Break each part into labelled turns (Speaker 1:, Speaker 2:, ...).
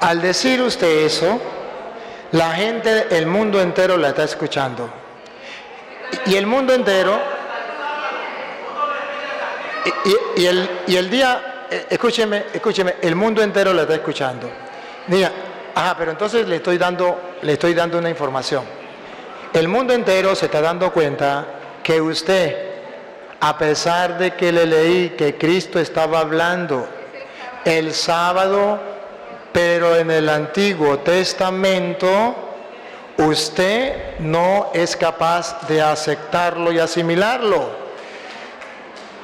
Speaker 1: Al decir usted eso, la gente, el mundo entero la está escuchando. Y el mundo entero, y el día, escúcheme, el mundo entero la está escuchando. Diga, pero entonces le estoy dando una información. El mundo entero se está dando cuenta que usted, a pesar de que le leí que Cristo estaba hablando el sábado, pero en el Antiguo Testamento, usted no es capaz de aceptarlo y asimilarlo.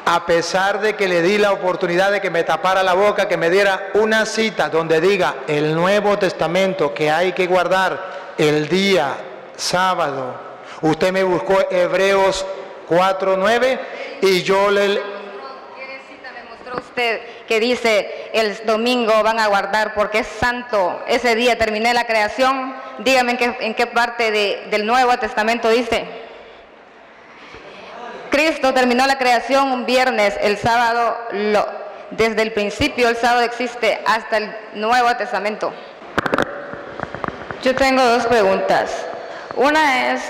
Speaker 1: A pesar de que le di la oportunidad de que me tapara la boca, que me diera una cita donde diga el Nuevo Testamento que hay que guardar el día sábado, usted me buscó Hebreos 4:9 y yo le...
Speaker 2: ¿Qué cita me mostró usted que dice el domingo van a guardar porque es santo? Ese día terminé la creación. Dígame en qué parte del Nuevo Testamento dice. Cristo terminó la creación un viernes, el sábado, desde el principio el sábado existe hasta el Nuevo Testamento. Yo tengo dos preguntas. Una es,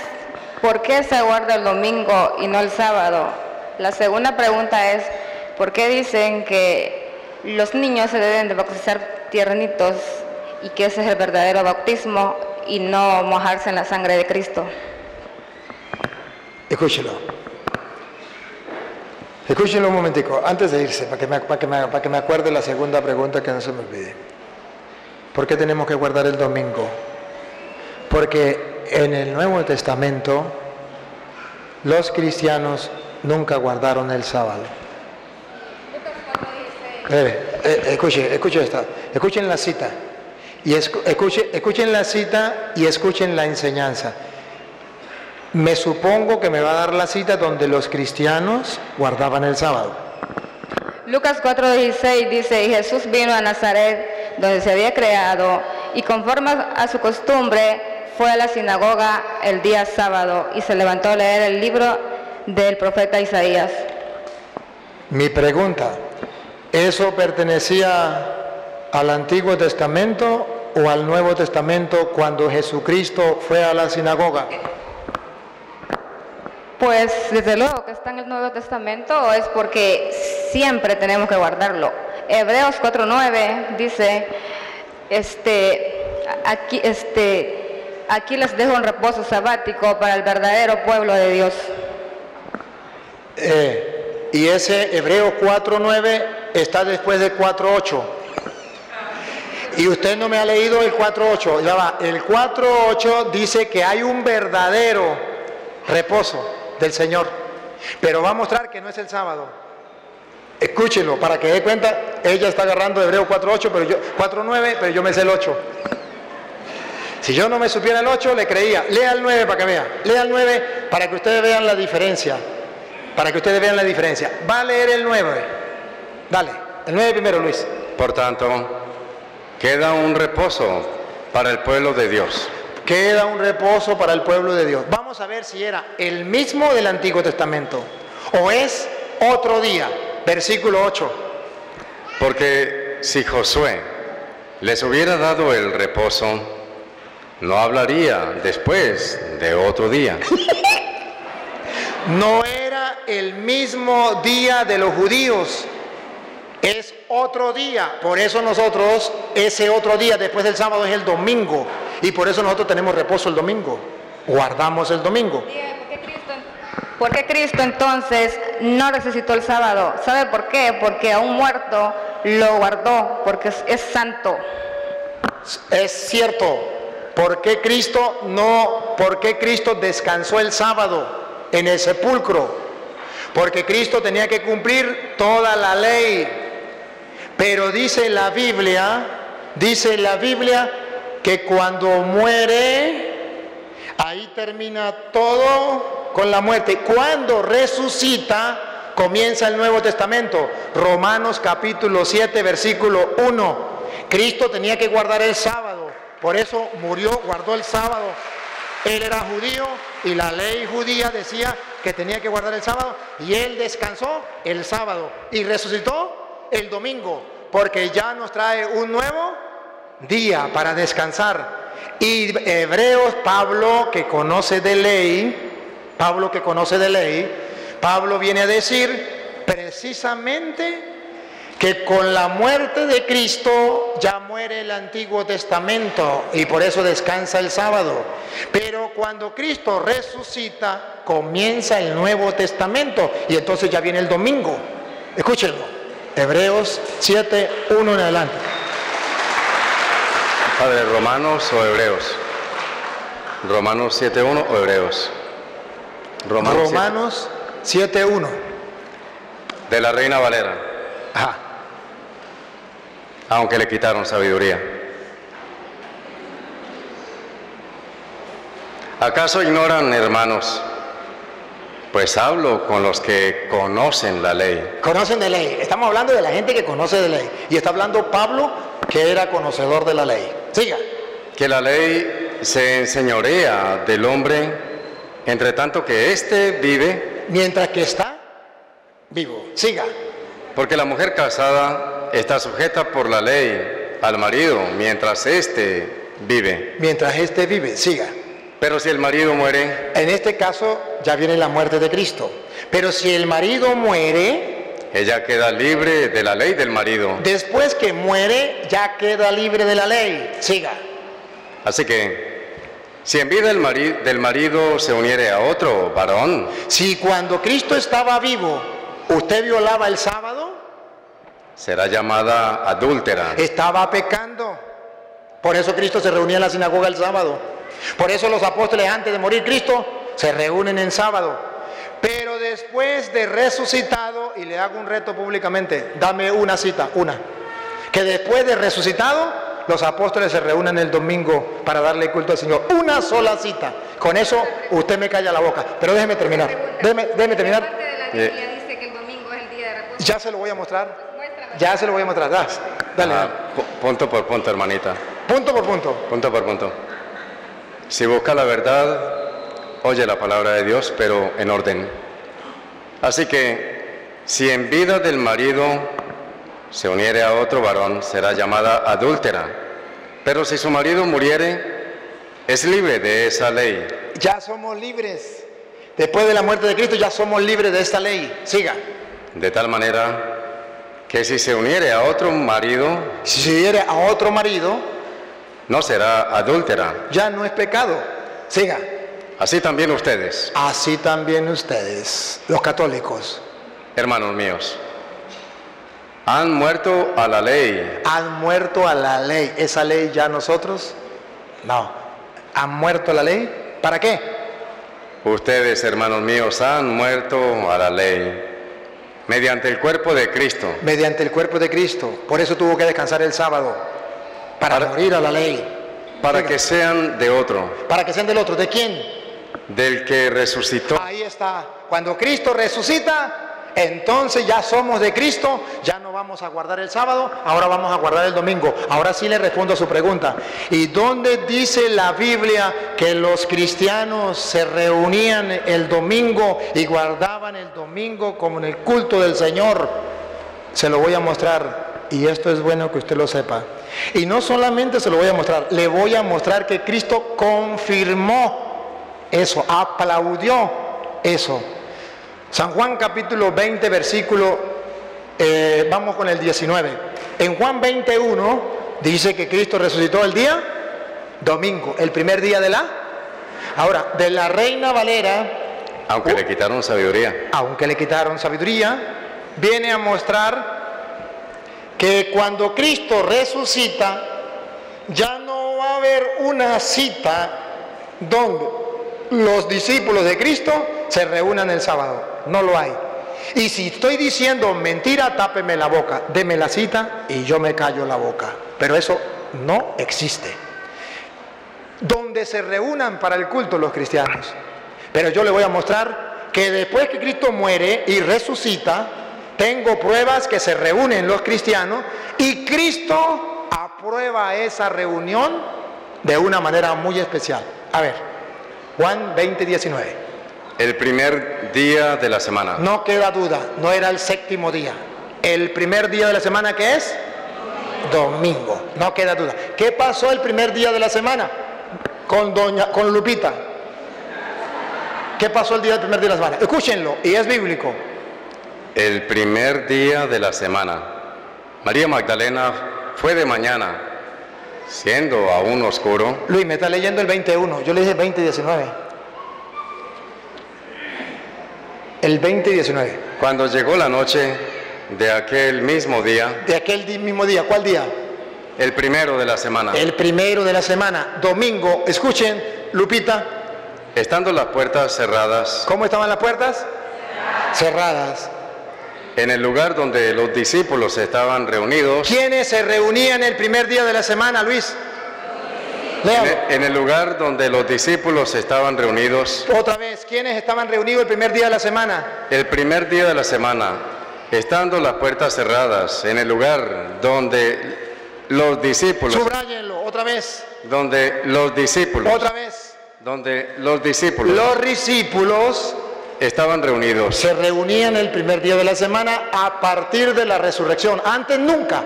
Speaker 2: ¿por qué se guarda el domingo y no el sábado? La segunda pregunta es, ¿por qué dicen que los niños se deben de bautizar tiernitos y que ese es el verdadero bautismo y no mojarse en la sangre de Cristo?
Speaker 1: Escúchenlo un momentico, antes de irse, para que me acuerde la segunda pregunta, que no se me olvide. ¿Por qué tenemos que guardar el domingo? Porque en el Nuevo Testamento los cristianos nunca guardaron el sábado. Escuchen esta, escuchen la cita y escuchen la cita y escuchen la enseñanza. Me supongo que me va a dar la cita donde los cristianos guardaban el sábado.
Speaker 2: Lucas 4:16 dice, y Jesús vino a Nazaret, donde se había creado, y conforme a su costumbre, fue a la sinagoga el día sábado, y se levantó a leer el libro del profeta Isaías.
Speaker 1: Mi pregunta, ¿eso pertenecía al Antiguo Testamento o al Nuevo Testamento cuando Jesucristo fue a la sinagoga?
Speaker 2: Pues desde luego que está en el Nuevo Testamento, es porque siempre tenemos que guardarlo. Hebreos 4:9 dice, aquí les dejo un reposo sabático para el verdadero pueblo de Dios.
Speaker 1: Y ese Hebreos 4:9 está después del 4:8. Y usted no me ha leído el 4:8. Ya va, el 4:8 dice que hay un verdadero reposo del Señor, pero va a mostrar que no es el sábado. Escúchenlo para que dé cuenta. Ella está agarrando Hebreos 4:8, 4:9, pero yo me sé el 8. Si yo no me supiera el 8, le creía. Lea el 9 para que vea. Lea el 9 para que ustedes vean la diferencia. Va a leer el 9. Dale, el 9 primero, Luis.
Speaker 3: Por tanto, queda un reposo para el pueblo de Dios.
Speaker 1: Queda un reposo para el pueblo de Dios. Vamos a ver si era el mismo del Antiguo Testamento o es otro día. Versículo 8.
Speaker 3: Porque si Josué les hubiera dado el reposo, no hablaría después de otro día.
Speaker 1: No era el mismo día de los judíos, es otro día. Por eso nosotros, ese otro día después del sábado es el domingo. Y por eso nosotros tenemos reposo el domingo, guardamos el domingo.
Speaker 2: ¿Por qué Cristo entonces no resucitó el sábado? ¿Sabe por qué? Porque a un muerto lo guardó, porque es santo.
Speaker 1: Es cierto. ¿Por qué Cristo descansó el sábado en el sepulcro? Porque Cristo tenía que cumplir toda la ley. Pero dice la Biblia que cuando muere, ahí termina todo con la muerte. Cuando resucita, comienza el Nuevo Testamento. Romanos capítulo 7, versículo 1. Cristo tenía que guardar el sábado, por eso murió, guardó el sábado. Él era judío y la ley judía decía que tenía que guardar el sábado, y él descansó el sábado y resucitó el domingo, porque ya nos trae un nuevo día para descansar. Y Hebreos, Pablo que conoce de ley, Pablo viene a decir precisamente que con la muerte de Cristo ya muere el Antiguo Testamento y por eso descansa el sábado. Pero cuando Cristo resucita, comienza el Nuevo Testamento y entonces ya viene el domingo. Escúchenlo, Hebreos 7, 1 en adelante.
Speaker 3: Padre, ¿Romanos o Hebreos? ¿Romanos 7.1 o Hebreos?
Speaker 1: Romanos 7.1.
Speaker 3: De la Reina Valera.
Speaker 1: Ajá.
Speaker 3: Aunque le quitaron sabiduría. ¿Acaso ignoran, hermanos? Pues hablo con los que conocen la ley.
Speaker 1: Conocen de ley. Estamos hablando de la gente que conoce de ley. Y está hablando Pablo, que era conocedor de la ley. Siga.
Speaker 3: Que la ley se enseñorea del hombre, entre tanto que éste vive.
Speaker 1: Mientras que está vivo. Siga.
Speaker 3: Porque la mujer casada está sujeta por la ley al marido, mientras éste vive.
Speaker 1: Mientras éste vive. Siga.
Speaker 3: Pero si el marido muere.
Speaker 1: En este caso ya viene la muerte de Cristo. Pero si el marido muere,
Speaker 3: ella queda libre de la ley del marido.
Speaker 1: Después que muere, ya queda libre de la ley. Siga.
Speaker 3: Así que, si en vida del marido se uniere a otro varón.
Speaker 1: Si cuando Cristo estaba vivo, usted violaba el sábado,
Speaker 3: será llamada adúltera.
Speaker 1: Estaba pecando. Por eso Cristo se reunía en la sinagoga el sábado. Por eso los apóstoles antes de morir Cristo se reúnen en sábado. Pero después de resucitado, y le hago un reto públicamente, dame una cita, que después de resucitado, los apóstoles se reúnen el domingo para darle culto al Señor. Una sola cita. Con eso usted me calla la boca. Pero déjeme terminar. Déjeme terminar.
Speaker 2: ¿Qué parte de la Biblia dice que el domingo es el día de reposo?
Speaker 1: Ya se lo voy a mostrar.
Speaker 2: Muéstrame.
Speaker 1: Ya se lo voy a mostrar. Dale.
Speaker 3: Punto por punto, hermanita.
Speaker 1: Punto por punto.
Speaker 3: Punto por punto. Si busca la verdad, oye la palabra de Dios, pero en orden. Así que, si en vida del marido se uniere a otro varón, será llamada adúltera. Pero si su marido muriere, es libre de esa ley.
Speaker 1: Ya somos libres. Después de la muerte de Cristo ya somos libres de esta ley. Siga.
Speaker 3: De tal manera que si se uniere a otro marido, no será adúltera.
Speaker 1: Ya no es pecado. Siga.
Speaker 3: Así también ustedes.
Speaker 1: Así también ustedes, los católicos.
Speaker 3: Hermanos míos, han muerto a la ley.
Speaker 1: Han muerto a la ley. ¿Esa ley ya nosotros? No. ¿Han muerto a la ley? ¿Para qué?
Speaker 3: Ustedes, hermanos míos, han muerto a la ley mediante el cuerpo de Cristo.
Speaker 1: Mediante el cuerpo de Cristo. Por eso tuvo que descansar el sábado. Para morir a la ley.
Speaker 3: Para que sean de otro.
Speaker 1: Para que sean del otro. ¿De quién?
Speaker 3: Del que resucitó.
Speaker 1: Ahí está. Cuando Cristo resucita, entonces ya somos de Cristo, ya no vamos a guardar el sábado, ahora vamos a guardar el domingo. Ahora sí le respondo a su pregunta. ¿Y dónde dice la Biblia que los cristianos se reunían el domingo y guardaban el domingo como en el culto del Señor? Se lo voy a mostrar. Y esto es bueno que usted lo sepa. Y no solamente se lo voy a mostrar, le voy a mostrar que Cristo confirmó eso, aplaudió eso. San Juan capítulo 20, versículo, vamos con el 19. En Juan 21 dice que Cristo resucitó el día domingo, el primer día de de la Reina Valera.
Speaker 3: Aunque le quitaron sabiduría.
Speaker 1: Aunque le quitaron sabiduría, viene a mostrar que cuando Cristo resucita, ya no va a haber una cita donde los discípulos de Cristo se reúnan el sábado. No lo hay. Y si estoy diciendo mentira, tápeme la boca, deme la cita y yo me callo la boca. Pero eso no existe. Donde se reúnan para el culto los cristianos. Pero yo le voy a mostrar que después que Cristo muere y resucita, tengo pruebas que se reúnen los cristianos y Cristo aprueba esa reunión de una manera muy especial. A ver, Juan 20, 19.
Speaker 3: El primer día de la semana.
Speaker 1: No queda duda, no era el séptimo día. El primer día de la semana, ¿qué es? domingo, no queda duda. ¿Qué pasó el primer día de la semana con Lupita? ¿Qué pasó el primer día de la semana? Escúchenlo, y es bíblico.
Speaker 3: El primer día de la semana, María Magdalena fue de mañana, siendo aún oscuro.
Speaker 1: Luis, me está leyendo el 21, yo le dije 20:19. El 20:19.
Speaker 3: Cuando llegó la noche de aquel mismo día.
Speaker 1: De aquel mismo día, ¿cuál día?
Speaker 3: El primero de la semana.
Speaker 1: El primero de la semana, domingo. Escuchen, Lupita.
Speaker 3: Estando las puertas cerradas.
Speaker 1: ¿Cómo estaban las puertas? Cerradas.
Speaker 3: En el lugar donde los discípulos estaban reunidos.
Speaker 1: ¿Quiénes se reunían el primer día de la semana, Luis?
Speaker 3: En el lugar donde los discípulos estaban reunidos.
Speaker 1: Otra vez, ¿quiénes estaban reunidos el primer día de la semana?
Speaker 3: El primer día de la semana, estando las puertas cerradas, en el lugar donde los discípulos.
Speaker 1: Subráyenlo, otra vez.
Speaker 3: Donde los discípulos.
Speaker 1: Otra vez.
Speaker 3: Donde los discípulos.
Speaker 1: Los discípulos
Speaker 3: estaban reunidos.
Speaker 1: Se reunían el primer día de la semana a partir de la resurrección. Antes nunca.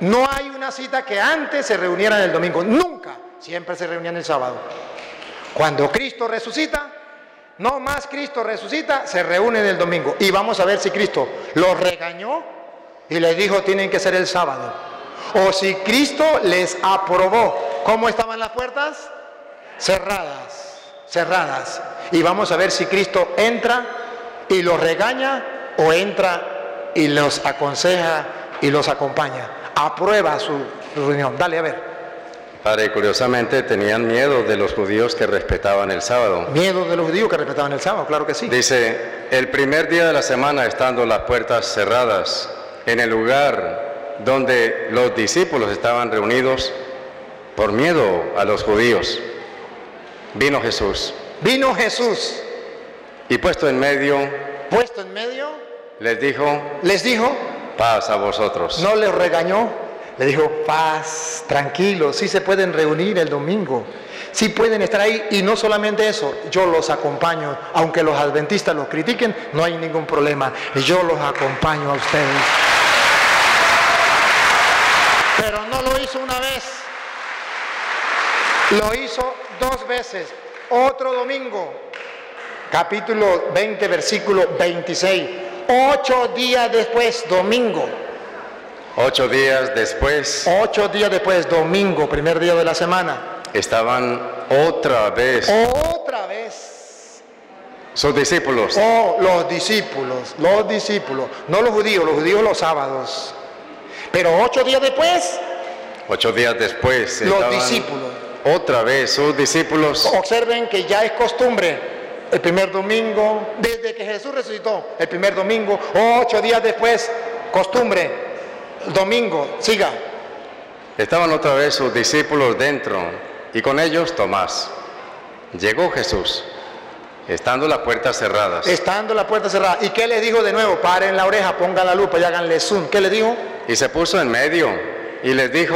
Speaker 1: No hay una cita que antes se reunieran el domingo. Nunca. Siempre se reunían el sábado. Cuando Cristo resucita, no más Cristo resucita, se reúnen el domingo. Y vamos a ver si Cristo los regañó y les dijo tienen que ser el sábado. O si Cristo les aprobó. ¿Cómo estaban las puertas? Cerradas. Cerradas. Y vamos a ver si Cristo entra y los regaña o entra y los aconseja y los acompaña. Aprueba su reunión. Dale, a ver.
Speaker 3: Padre, curiosamente tenían miedo de los judíos que respetaban el sábado.
Speaker 1: Miedo de los judíos que respetaban el sábado, claro que sí.
Speaker 3: Dice, el primer día de la semana, estando las puertas cerradas, en el lugar donde los discípulos estaban reunidos, por miedo a los judíos, vino Jesús.
Speaker 1: Vino Jesús.
Speaker 3: Y puesto en medio, les dijo, paz a vosotros.
Speaker 1: No les regañó. Le dijo, paz, tranquilos, sí se pueden reunir el domingo, sí pueden estar ahí, y no solamente eso, yo los acompaño, aunque los adventistas los critiquen, no hay ningún problema, yo los acompaño a ustedes. Pero no lo hizo una vez, lo hizo 2 veces, otro domingo, capítulo 20, versículo 26, 8 días después, domingo.
Speaker 3: 8 días después.
Speaker 1: 8 días después, domingo, primer día de la semana.
Speaker 3: Estaban otra vez.
Speaker 1: Otra vez.
Speaker 3: Sus discípulos.
Speaker 1: Oh, los discípulos. No los judíos los sábados. Pero 8 días después.
Speaker 3: 8 días después.
Speaker 1: Los discípulos.
Speaker 3: Otra vez, sus discípulos.
Speaker 1: Observen que ya es costumbre. El primer domingo, desde que Jesús resucitó, el primer domingo, 8 días después, costumbre. Domingo, siga.
Speaker 3: Estaban otra vez sus discípulos dentro y con ellos Tomás. Llegó Jesús, estando las puertas cerradas.
Speaker 1: Estando las puertas cerradas. ¿Y qué les dijo de nuevo? Paren la oreja, pongan la lupa y háganle zoom. ¿Qué le dijo?
Speaker 3: Y se puso en medio y les dijo,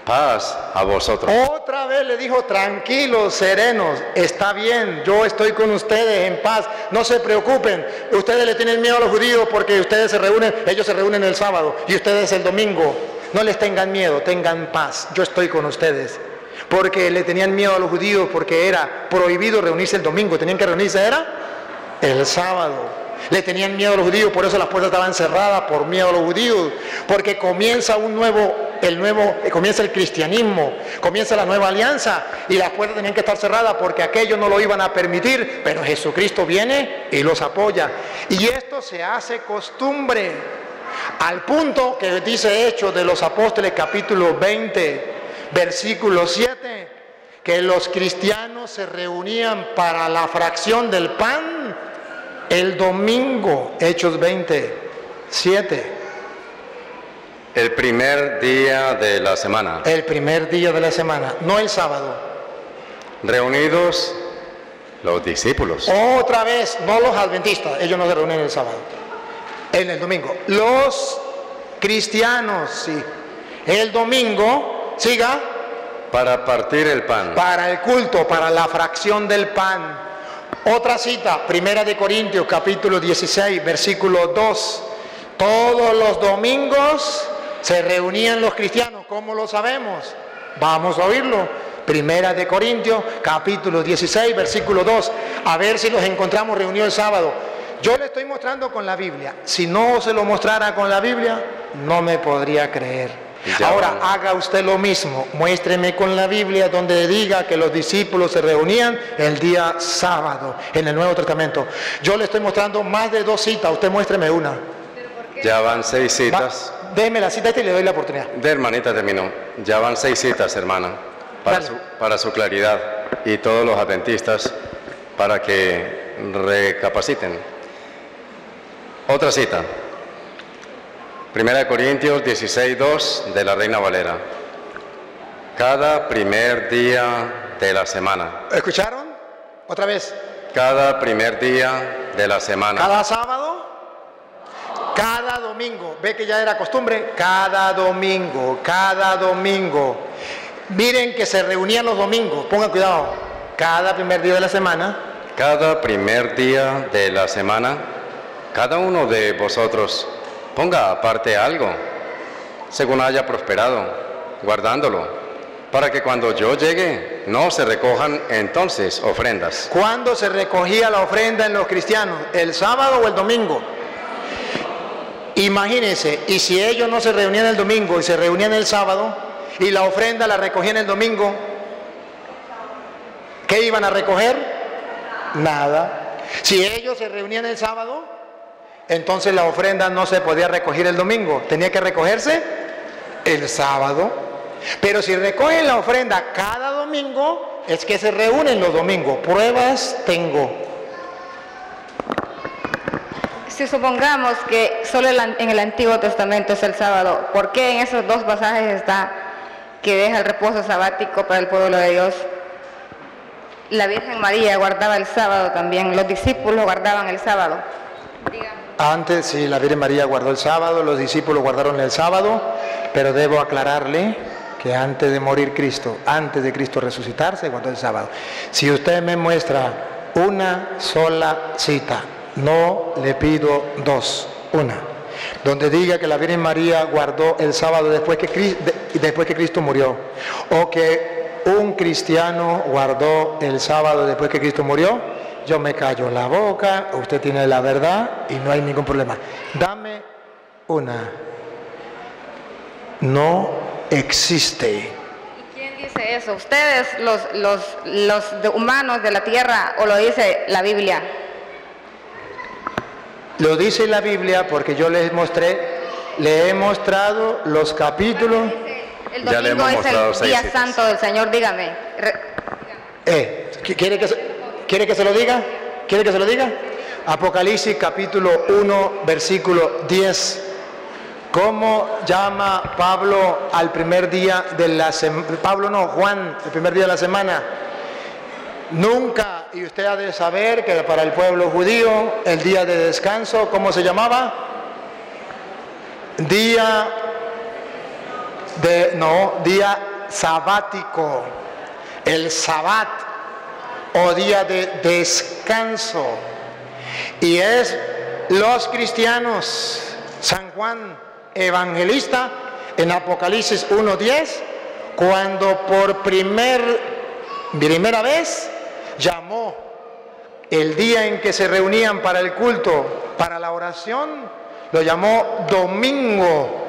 Speaker 3: paz a vosotros.
Speaker 1: Otra vez le dijo, tranquilos, serenos, está bien, yo estoy con ustedes en paz, no se preocupen. Ustedes le tienen miedo a los judíos porque ustedes se reúnen, ellos se reúnen el sábado y ustedes el domingo. No les tengan miedo, tengan paz, yo estoy con ustedes. Porque le tenían miedo a los judíos porque era prohibido reunirse el domingo, tenían que reunirse, era el sábado. Le tenían miedo a los judíos, por eso las puertas estaban cerradas, por miedo a los judíos, porque comienza comienza el cristianismo, comienza la nueva alianza y las puertas tenían que estar cerradas porque aquellos no lo iban a permitir, pero Jesucristo viene y los apoya. Y esto se hace costumbre, al punto que dice Hechos de los Apóstoles capítulo 20, versículo 7, que los cristianos se reunían para la fracción del pan el domingo. Hechos 20, 7.
Speaker 3: El primer día de la semana.
Speaker 1: El primer día de la semana, no el sábado.
Speaker 3: Reunidos los discípulos.
Speaker 1: Otra vez, no los adventistas, ellos no se reúnen el sábado, en el domingo. Los cristianos, sí. El domingo, siga.
Speaker 3: Para partir el pan.
Speaker 1: Para el culto, para la fracción del pan. Otra cita, 1 de Corintios, capítulo 16, versículo 2. Todos los domingos Se reunían los cristianos, ¿cómo lo sabemos? Vamos a oírlo. Primera de Corintios, capítulo 16, versículo 2. A ver si los encontramos reunidos el sábado. Yo le estoy mostrando con la Biblia. Si no se lo mostrara con la Biblia, no me podría creer. Ahora haga usted lo mismo. Muéstreme con la Biblia donde diga que los discípulos se reunían el día sábado en el Nuevo Testamento. Yo le estoy mostrando más de 2 citas. Usted muéstreme una.
Speaker 3: Ya van 6 citas.
Speaker 1: Déjeme la cita y le doy la oportunidad.
Speaker 3: De hermanita terminó. Ya van 6 citas, hermana, para su claridad, y todos los adventistas para que recapaciten. Otra cita. 1 Corintios 16:2 de la Reina Valera. Cada primer día de la semana.
Speaker 1: ¿Escucharon? Otra vez.
Speaker 3: Cada primer día de la semana.
Speaker 1: Cada sábado. Cada domingo. Ve que ya era costumbre. Cada domingo. Cada domingo. Miren que se reunían los domingos. Pongan cuidado. Cada primer día de la semana.
Speaker 3: Cada primer día de la semana. Cada uno de vosotros ponga aparte algo, según haya prosperado, guardándolo, para que cuando yo llegue no se recojan entonces ofrendas.
Speaker 1: ¿Cuándo se recogía la ofrenda en los cristianos? ¿El sábado o el domingo? Imagínense, y si ellos no se reunían el domingo y se reunían el sábado, y la ofrenda la recogían el domingo, ¿qué iban a recoger? Nada. Si ellos se reunían el sábado, entonces la ofrenda no se podía recoger el domingo, tenía que recogerse el sábado. Pero si recogen la ofrenda cada domingo, es que se reúnen los domingos. Pruebas tengo.
Speaker 2: Si supongamos que solo en el Antiguo Testamento es el sábado, ¿por qué en esos 2 pasajes está que deja el reposo sabático para el pueblo de Dios? La Virgen María guardaba el sábado también, los discípulos guardaban el sábado. Dígame.
Speaker 1: Antes, sí, la Virgen María guardó el sábado, los discípulos guardaron el sábado, pero debo aclararle que antes de morir Cristo, antes de Cristo resucitarse, guardó el sábado. Si usted me muestra una sola cita, no le pido 2, una, donde diga que la Virgen María guardó el sábado después que Cristo murió, o que un cristiano guardó el sábado después que Cristo murió, yo me callo la boca, usted tiene la verdad y no hay ningún problema. Dame una. No existe.
Speaker 2: ¿Y quién dice eso? ¿Ustedes, los humanos de la tierra, o lo dice la Biblia?
Speaker 1: Lo dice la Biblia porque yo les mostré, le he mostrado los capítulos.
Speaker 2: El domingo es el día santo del Señor, dígame.
Speaker 1: ¿Quiere que se lo diga? ¿Quiere que se lo diga? Apocalipsis capítulo 1, versículo 10. ¿Cómo llama Pablo al primer día de la semana? Juan, el primer día de la semana. Nunca, y usted ha de saber que para el pueblo judío, el día de descanso, ¿cómo se llamaba? Día sabático. El sabat, o día de descanso. Y es los cristianos, San Juan Evangelista, en Apocalipsis 1:10, cuando por primera vez llamó el día en que se reunían para el culto, para la oración, lo llamó domingo.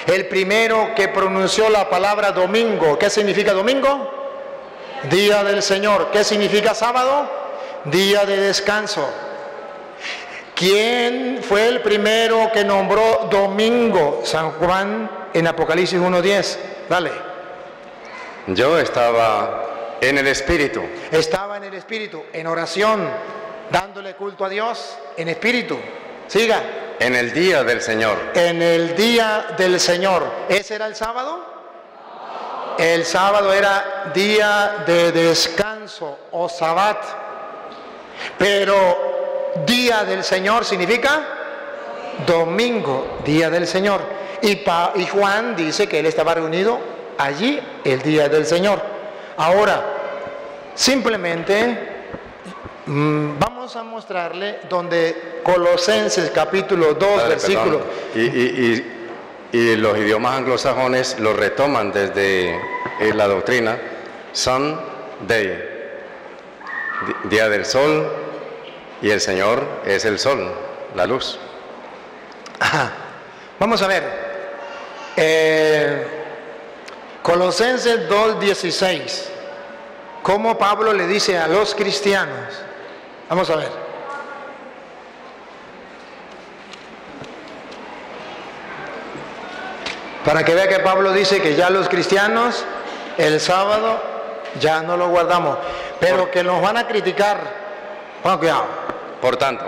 Speaker 1: El primero que pronunció la palabra domingo. ¿Qué significa domingo? Día del Señor. ¿Qué significa sábado? Día de descanso. ¿Quién fue el primero que nombró domingo? San Juan en Apocalipsis 1:10. Dale.
Speaker 3: Yo estaba en el Espíritu.
Speaker 1: Estaba en el Espíritu, en oración, dándole culto a Dios, en espíritu. Siga.
Speaker 3: En el día del Señor.
Speaker 1: En el día del Señor. ¿Ese era el sábado? El sábado era día de descanso o sabat. Pero día del Señor significa domingo, día del Señor. Y Juan dice que él estaba reunido allí el día del Señor. Ahora, simplemente vamos a mostrarle donde Colosenses capítulo 2, versículo.
Speaker 3: y los idiomas anglosajones lo retoman desde la doctrina, Sunday, día del sol, y el Señor es el sol, la luz.
Speaker 1: Ajá. Vamos a ver. Colosenses 2:16. ¿Cómo Pablo le dice a los cristianos? Vamos a ver. Para que vea que Pablo dice que ya los cristianos el sábado ya no lo guardamos, pero que nos van a criticar. Bueno, cuidado.
Speaker 3: Por tanto,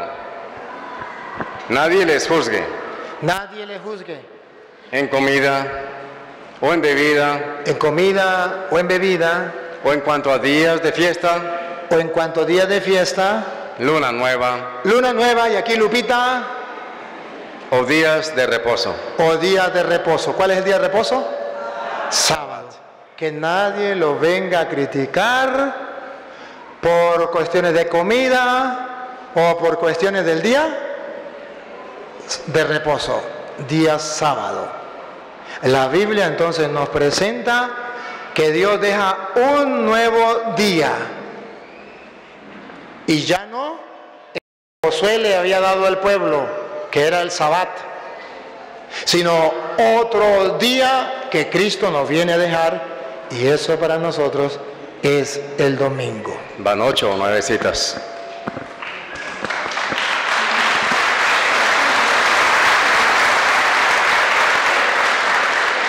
Speaker 3: nadie les juzgue
Speaker 1: Nadie le juzgue
Speaker 3: en comida o en bebida
Speaker 1: en comida o en bebida
Speaker 3: o en cuanto a días de fiesta,
Speaker 1: o en cuanto a días de fiesta,
Speaker 3: luna nueva
Speaker 1: luna nueva, y aquí Lupita,
Speaker 3: o días de reposo.
Speaker 1: o días de reposo. ¿Cuál es el día de reposo? Sábado. Que nadie lo venga a criticar por cuestiones de comida o por cuestiones del día de reposo, día sábado. La Biblia entonces nos presenta que Dios deja un nuevo día, y ya no Josué le había dado al pueblo, que era el Sabbat, sino otro día que Cristo nos viene a dejar, y eso para nosotros es el domingo.
Speaker 3: Van 8 o 9 citas.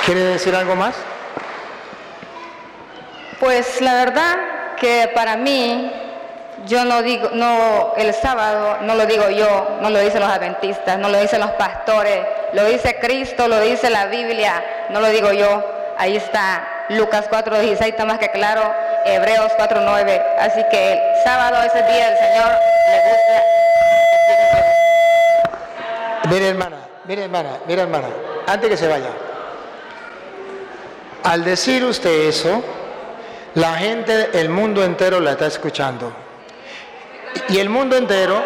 Speaker 1: ¿Quiere decir algo más?
Speaker 2: Pues la verdad que para mí, yo no digo, no, el sábado no lo digo yo, no lo dicen los adventistas, no lo dicen los pastores, lo dice Cristo, lo dice la Biblia, no lo digo yo. Ahí está Lucas 4:16, está más que claro, Hebreos 4:9. Así que el sábado es el día del Señor, le gusta.
Speaker 1: Mire hermana, antes que se vaya. Al decir usted eso, la gente, el mundo entero la está escuchando. Y el mundo entero,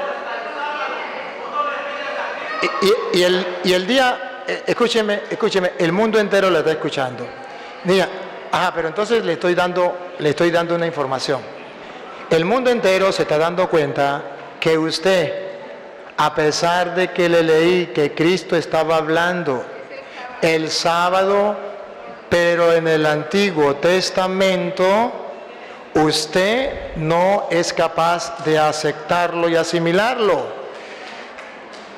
Speaker 1: y el día, escúcheme, el mundo entero la está escuchando. Mira, pero entonces le estoy dando una información. El mundo entero se está dando cuenta que usted, a pesar de que le leí que Cristo estaba hablando el sábado, pero en el Antiguo Testamento, usted no es capaz de aceptarlo y asimilarlo.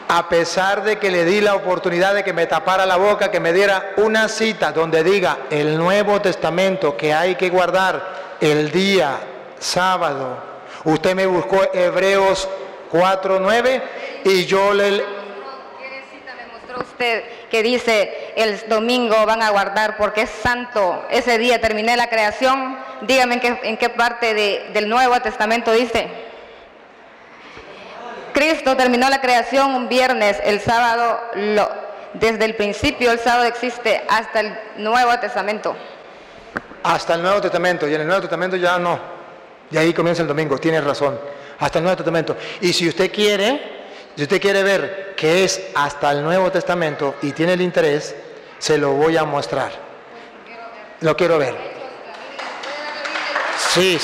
Speaker 1: A pesar de que le di la oportunidad de que me tapara la boca, que me diera una cita donde diga el Nuevo Testamento que hay que guardar el día sábado, usted me buscó Hebreos 4:9 y yo le...
Speaker 2: ¿Qué cita me mostró usted que dice el domingo van a guardar porque es santo? Ese día terminé la creación. Dígame en qué parte del Nuevo Testamento dice. Cristo terminó la creación un viernes, el sábado, desde el principio el sábado existe hasta el Nuevo Testamento.
Speaker 1: Hasta el Nuevo Testamento, y en el Nuevo Testamento ya no. Y ahí comienza el domingo, tiene razón. Hasta el Nuevo Testamento. Y si usted quiere ver qué es hasta el Nuevo Testamento y tiene el interés, se lo voy a mostrar. Lo quiero ver. Sí.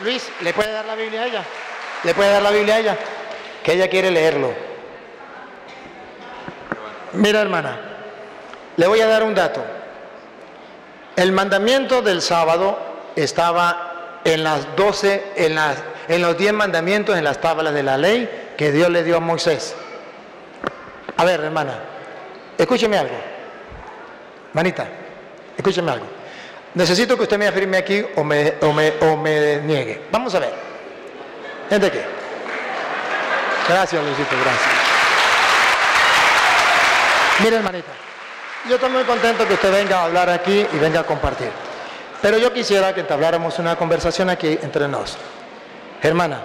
Speaker 1: Luis, ¿le puede dar la Biblia a ella? ¿Le puede dar la Biblia a ella? Que ella quiere leerlo. Mira, hermana, le voy a dar un dato. El mandamiento del sábado estaba en las 12, en los 10 mandamientos, en las tablas de la ley que Dios le dio a Moisés. A ver, hermana, escúcheme algo. Manita, escúcheme algo. Necesito que usted me afirme aquí o me niegue. Vamos a ver. ¿Gente qué? Gracias, Luisito, gracias. Mire, hermanita, yo estoy muy contento que usted venga a hablar aquí y venga a compartir. Pero yo quisiera que entabláramos una conversación aquí entre nosotros. Hermana,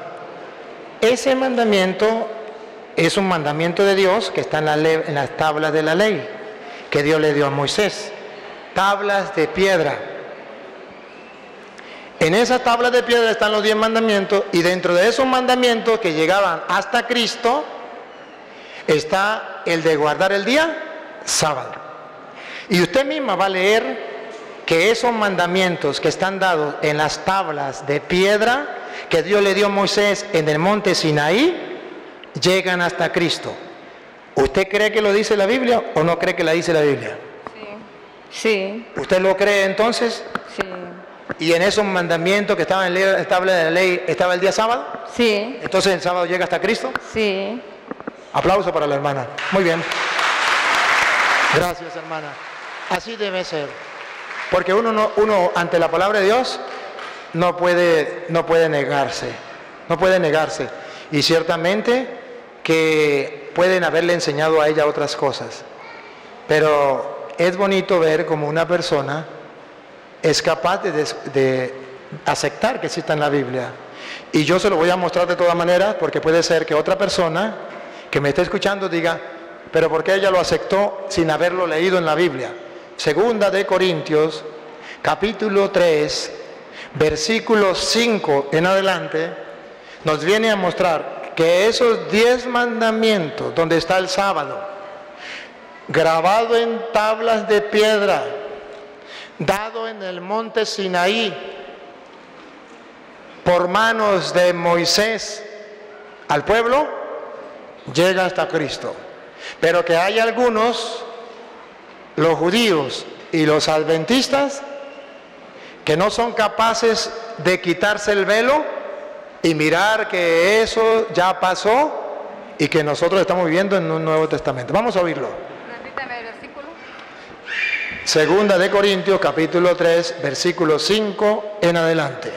Speaker 1: ese mandamiento es un mandamiento de Dios que está en las tablas de la ley que Dios le dio a Moisés. Tablas de piedra. En esas tablas de piedra están los 10 mandamientos, y dentro de esos mandamientos que llegaban hasta Cristo está el de guardar el día sábado. Y usted misma va a leer que esos mandamientos que están dados en las tablas de piedra que Dios le dio a Moisés en el monte Sinaí, llegan hasta Cristo. ¿Usted cree que lo dice la Biblia o no cree que la dice la Biblia?
Speaker 2: Sí.
Speaker 1: ¿Usted lo cree entonces?
Speaker 2: Sí.
Speaker 1: ¿Y en esos mandamientos que estaban en la tabla de la ley estaba el día sábado?
Speaker 2: Sí.
Speaker 1: ¿Entonces el sábado llega hasta Cristo?
Speaker 2: Sí.
Speaker 1: Aplauso para la hermana. Muy bien. Gracias, hermana. Así debe ser. Porque uno ante la palabra de Dios no puede negarse. No puede negarse. Y ciertamente que pueden haberle enseñado a ella otras cosas. Pero es bonito ver como una persona es capaz de aceptar que exista en la Biblia. Y yo se lo voy a mostrar de todas maneras, porque puede ser que otra persona que me esté escuchando diga, pero ¿por qué ella lo aceptó sin haberlo leído en la Biblia? Segunda de Corintios, capítulo 3, versículo 5 en adelante, nos viene a mostrar que esos 10 mandamientos, donde está el sábado, grabado en tablas de piedra, dado en el monte Sinaí, por manos de Moisés al pueblo, llega hasta Cristo. Pero que hay algunos, los judíos y los adventistas, que no son capaces de quitarse el velo y mirar que eso ya pasó y que nosotros estamos viviendo en un Nuevo Testamento. Vamos a oírlo.
Speaker 2: Repítame el versículo.
Speaker 1: Segunda de Corintios, capítulo 3, versículo 5 en adelante.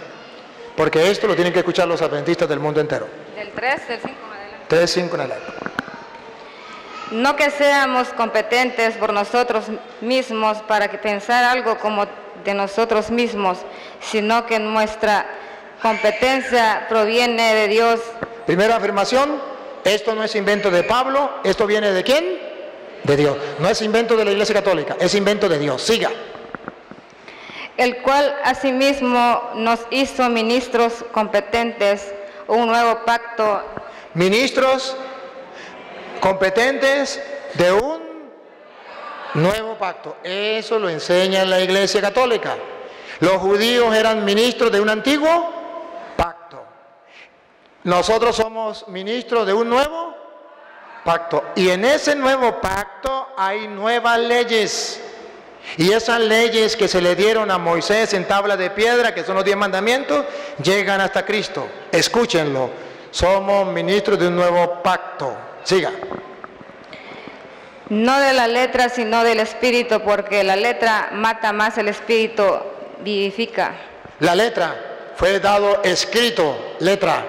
Speaker 1: Porque esto lo tienen que escuchar los adventistas del mundo entero.
Speaker 2: Del 3, del 5 en adelante.
Speaker 1: 3, 5 en adelante.
Speaker 2: No que seamos competentes por nosotros mismos para que pensar algo como de nosotros mismos, sino que nuestra competencia proviene de Dios.
Speaker 1: Primera afirmación, esto no es invento de Pablo, ¿esto viene de quién? De Dios. No es invento de la Iglesia Católica, es invento de Dios. Siga.
Speaker 2: El cual asimismo nos hizo ministros competentes, un nuevo pacto.
Speaker 1: Ministros competentes de un nuevo pacto. Eso lo enseña la Iglesia Católica. Los judíos eran ministros de un antiguo pacto. Nosotros somos ministros de un nuevo pacto. Y en ese nuevo pacto hay nuevas leyes. Y esas leyes que se le dieron a Moisés en tabla de piedra, que son los 10 mandamientos, llegan hasta Cristo. Escúchenlo. Somos ministros de un nuevo pacto. Siga.
Speaker 2: No de la letra, sino del espíritu, porque la letra mata más, el espíritu vivifica.
Speaker 1: La letra fue dado escrito, letra.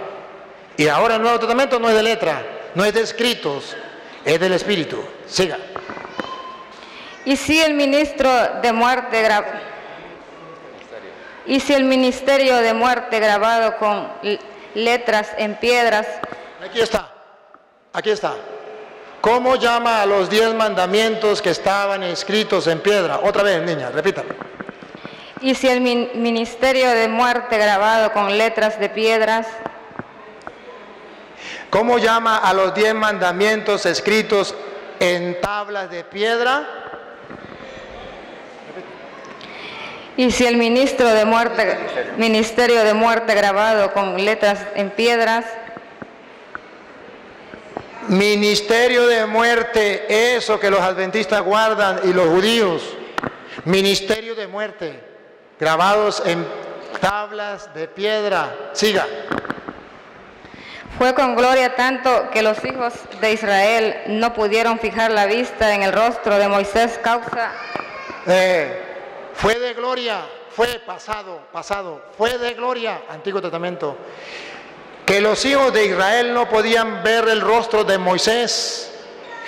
Speaker 1: Y ahora el Nuevo Testamento no es de letra, no es de escritos, es del espíritu. Siga.
Speaker 2: Y si el ministerio de muerte grabado con letras en piedras.
Speaker 1: Aquí está, aquí está. ¿Cómo llama a los 10 mandamientos que estaban escritos en piedra? Otra vez, niña, repítalo.
Speaker 2: Y si el ministerio de muerte grabado con letras de piedras.
Speaker 1: ¿Cómo llama a los 10 mandamientos escritos en tablas de piedra?
Speaker 2: Y si el ministerio de muerte grabado con letras en piedras.
Speaker 1: Ministerio de muerte, eso que los adventistas guardan y los judíos. Ministerio de muerte, grabados en tablas de piedra. Siga.
Speaker 2: Fue con gloria tanto que los hijos de Israel no pudieron fijar la vista en el rostro de Moisés causa.
Speaker 1: Fue de gloria, fue pasado, fue de gloria, Antiguo Testamento, que los hijos de Israel no podían ver el rostro de Moisés.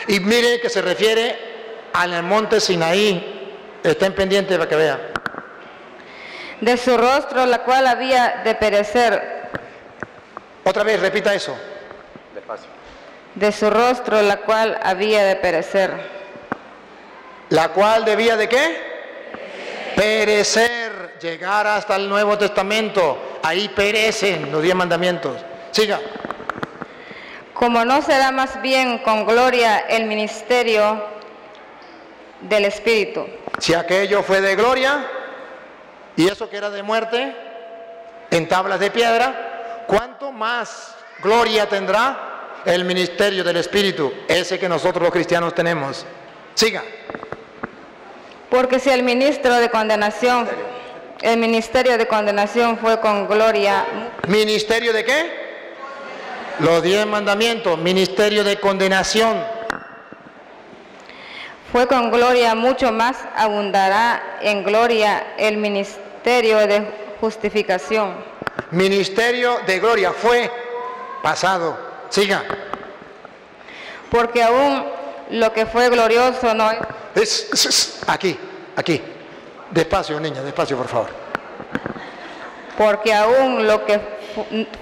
Speaker 1: Y mire que se refiere al monte Sinaí. Estén pendientes para que vean.
Speaker 2: De su rostro, la cual había de perecer.
Speaker 1: Otra vez, repita eso.
Speaker 2: De su rostro, la cual había de perecer.
Speaker 1: ¿La cual debía de qué? Perecer, llegar hasta el Nuevo Testamento. Ahí perecen los 10 mandamientos. Siga.
Speaker 2: como no será más bien con gloria el ministerio del Espíritu.
Speaker 1: Si aquello fue de gloria y eso que era de muerte en tablas de piedra, ¿cuánto más gloria tendrá el ministerio del Espíritu, ese que nosotros los cristianos tenemos? Siga.
Speaker 2: Porque si el ministerio de condenación fue con gloria.
Speaker 1: ¿Ministerio de qué? Los 10 mandamientos, ministerio de condenación.
Speaker 2: Fue con gloria, mucho más abundará en gloria el ministerio de justificación.
Speaker 1: Ministerio de gloria, fue pasado. Siga.
Speaker 2: Porque aún lo que fue glorioso no
Speaker 1: es... Aquí. Despacio, niña, despacio, por favor.
Speaker 2: Porque aún lo que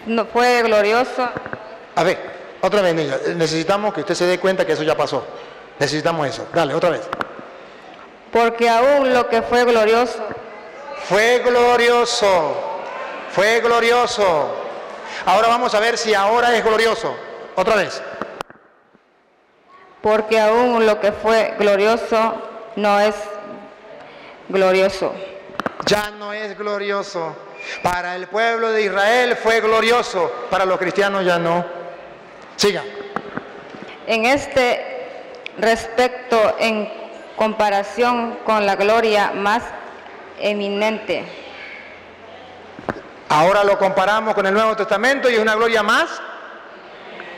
Speaker 2: no fue glorioso...
Speaker 1: A ver, otra vez, niña. Necesitamos que usted se dé cuenta que eso ya pasó. Necesitamos eso. Dale, otra vez.
Speaker 2: Porque aún lo que fue glorioso...
Speaker 1: Fue glorioso. Fue glorioso. Ahora vamos a ver si ahora es glorioso. Otra vez.
Speaker 2: Porque aún lo que fue glorioso no es glorioso.
Speaker 1: Ya no es glorioso. Para el pueblo de Israel fue glorioso. Para los cristianos ya no. Siga.
Speaker 2: En este respecto, en comparación con la gloria más eminente.
Speaker 1: Ahora lo comparamos con el Nuevo Testamento y es una gloria más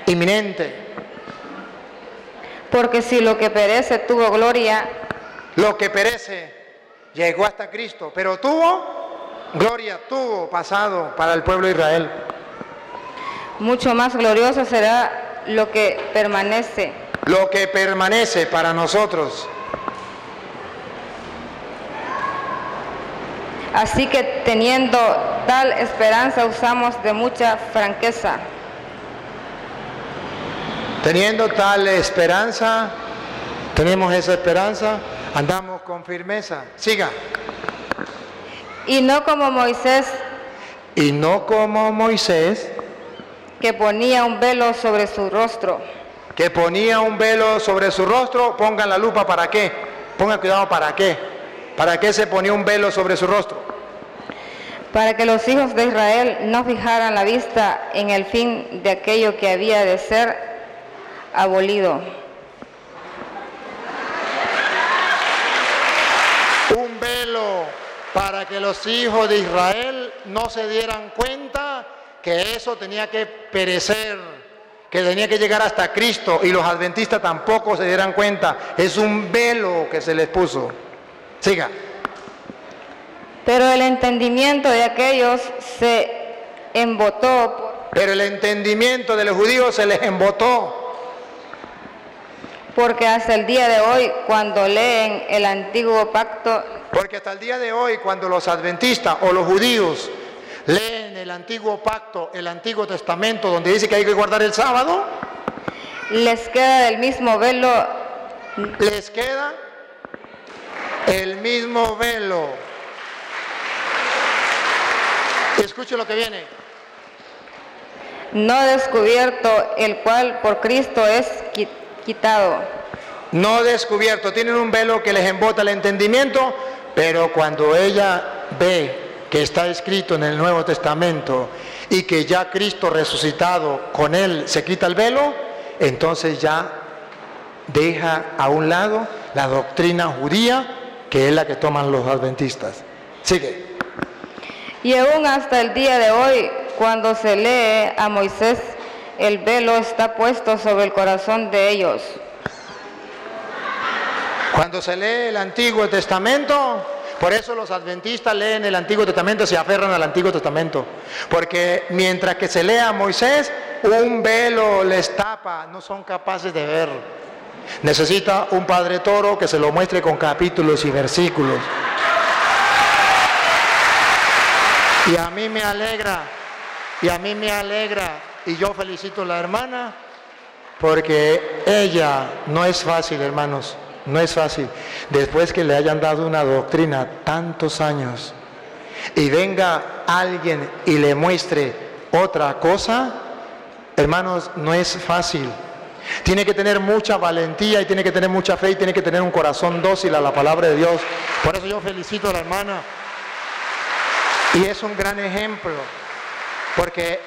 Speaker 1: inminente.
Speaker 2: Porque si lo que perece tuvo gloria,
Speaker 1: lo que perece llegó hasta Cristo, pero tuvo gloria, tuvo pasado para el pueblo de Israel.
Speaker 2: Mucho más glorioso será lo que permanece.
Speaker 1: Lo que permanece para nosotros.
Speaker 2: Así que teniendo tal esperanza usamos de mucha franqueza.
Speaker 1: Teniendo tal esperanza, tenemos esa esperanza, andamos con firmeza. Siga.
Speaker 2: Y no como Moisés.
Speaker 1: Y no como Moisés.
Speaker 2: Que ponía un velo sobre su rostro.
Speaker 1: Que ponía un velo sobre su rostro. Pongan la lupa, ¿para qué? Pongan cuidado, ¿para qué? ¿Para qué se ponía un velo sobre su rostro?
Speaker 2: Para que los hijos de Israel no fijaran la vista en el fin de aquello que había de ser abolido.
Speaker 1: Un velo para que los hijos de Israel no se dieran cuenta que eso tenía que perecer, que tenía que llegar hasta Cristo, y los adventistas tampoco se dieran cuenta. Es un velo que se les puso. Siga.
Speaker 2: Pero el entendimiento de aquellos se embotó.
Speaker 1: Pero el entendimiento de los judíos se les embotó.
Speaker 2: Porque hasta el día de hoy, cuando leen el antiguo pacto...
Speaker 1: Porque hasta el día de hoy, cuando los adventistas o los judíos leen el antiguo pacto, el Antiguo Testamento, donde dice que hay que guardar el sábado,
Speaker 2: les queda del mismo velo.
Speaker 1: Les queda el mismo velo. Escuche lo que viene.
Speaker 2: No descubierto, el cual por Cristo es quitado.
Speaker 1: No descubierto, tienen un velo que les embota el entendimiento, pero cuando ella ve que está escrito en el Nuevo Testamento y que ya Cristo resucitado con él se quita el velo, entonces ya deja a un lado la doctrina judía, que es la que toman los adventistas. Sigue.
Speaker 2: Y aún hasta el día de hoy, cuando se lee a Moisés, el velo está puesto sobre el corazón de ellos.
Speaker 1: Cuando se lee el Antiguo Testamento, por eso los adventistas leen el Antiguo Testamento, se aferran al Antiguo Testamento, porque mientras que se lee a Moisés, un velo les tapa, no son capaces de ver. Necesita un Padre Toro que se lo muestre con capítulos y versículos. Y a mí me alegra, y yo felicito a la hermana, porque ella, no es fácil, hermanos, no es fácil, después que le hayan dado una doctrina tantos años, y venga alguien y le muestre otra cosa, Hermanos, no es fácil. Tiene que tener mucha valentía y tiene que tener mucha fe y tiene que tener un corazón dócil a la palabra de Dios. Por eso yo felicito a la hermana. Y es un gran ejemplo, porque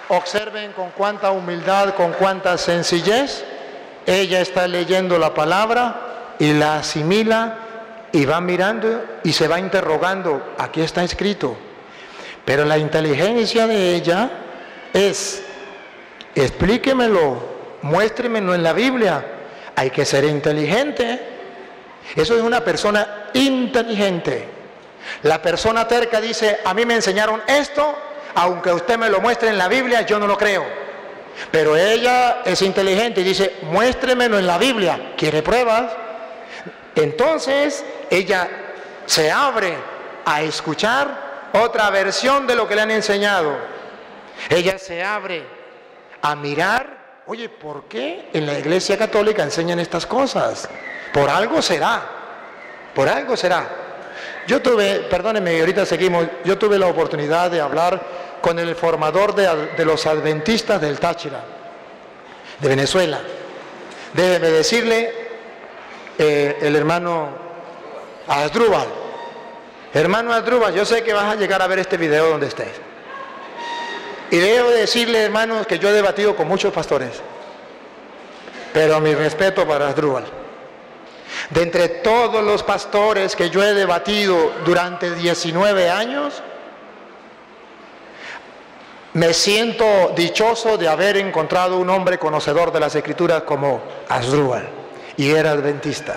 Speaker 1: observen con cuánta humildad, con cuánta sencillez, ella está leyendo la palabra y la asimila y va mirando y se va interrogando. Aquí está escrito. Pero la inteligencia de ella es, explíquemelo, muéstremelo en la Biblia. Hay que ser inteligente. Eso es una persona inteligente. La persona terca dice, a mí me enseñaron esto, aunque usted me lo muestre en la Biblia, yo no lo creo. Pero ella es inteligente y dice, muéstremelo en la Biblia. ¿Quiere pruebas? Entonces ella se abre a escuchar otra versión de lo que le han enseñado. Ella se abre a mirar, oye, ¿por qué en la Iglesia Católica enseñan estas cosas? Por algo será, por algo será. Yo tuve, perdónenme, ahorita seguimos, yo tuve la oportunidad de hablar con el formador de los adventistas del Táchira, de Venezuela. Déjeme decirle, el hermano Asdrúbal. Hermano Asdrúbal, yo sé que vas a llegar a ver este video donde estés. Y debo decirle, hermanos, que yo he debatido con muchos pastores, pero mi respeto para Asdrúbal. De entre todos los pastores que yo he debatido durante 19 años, me siento dichoso de haber encontrado un hombre conocedor de las Escrituras como Asdrúbal, y era adventista.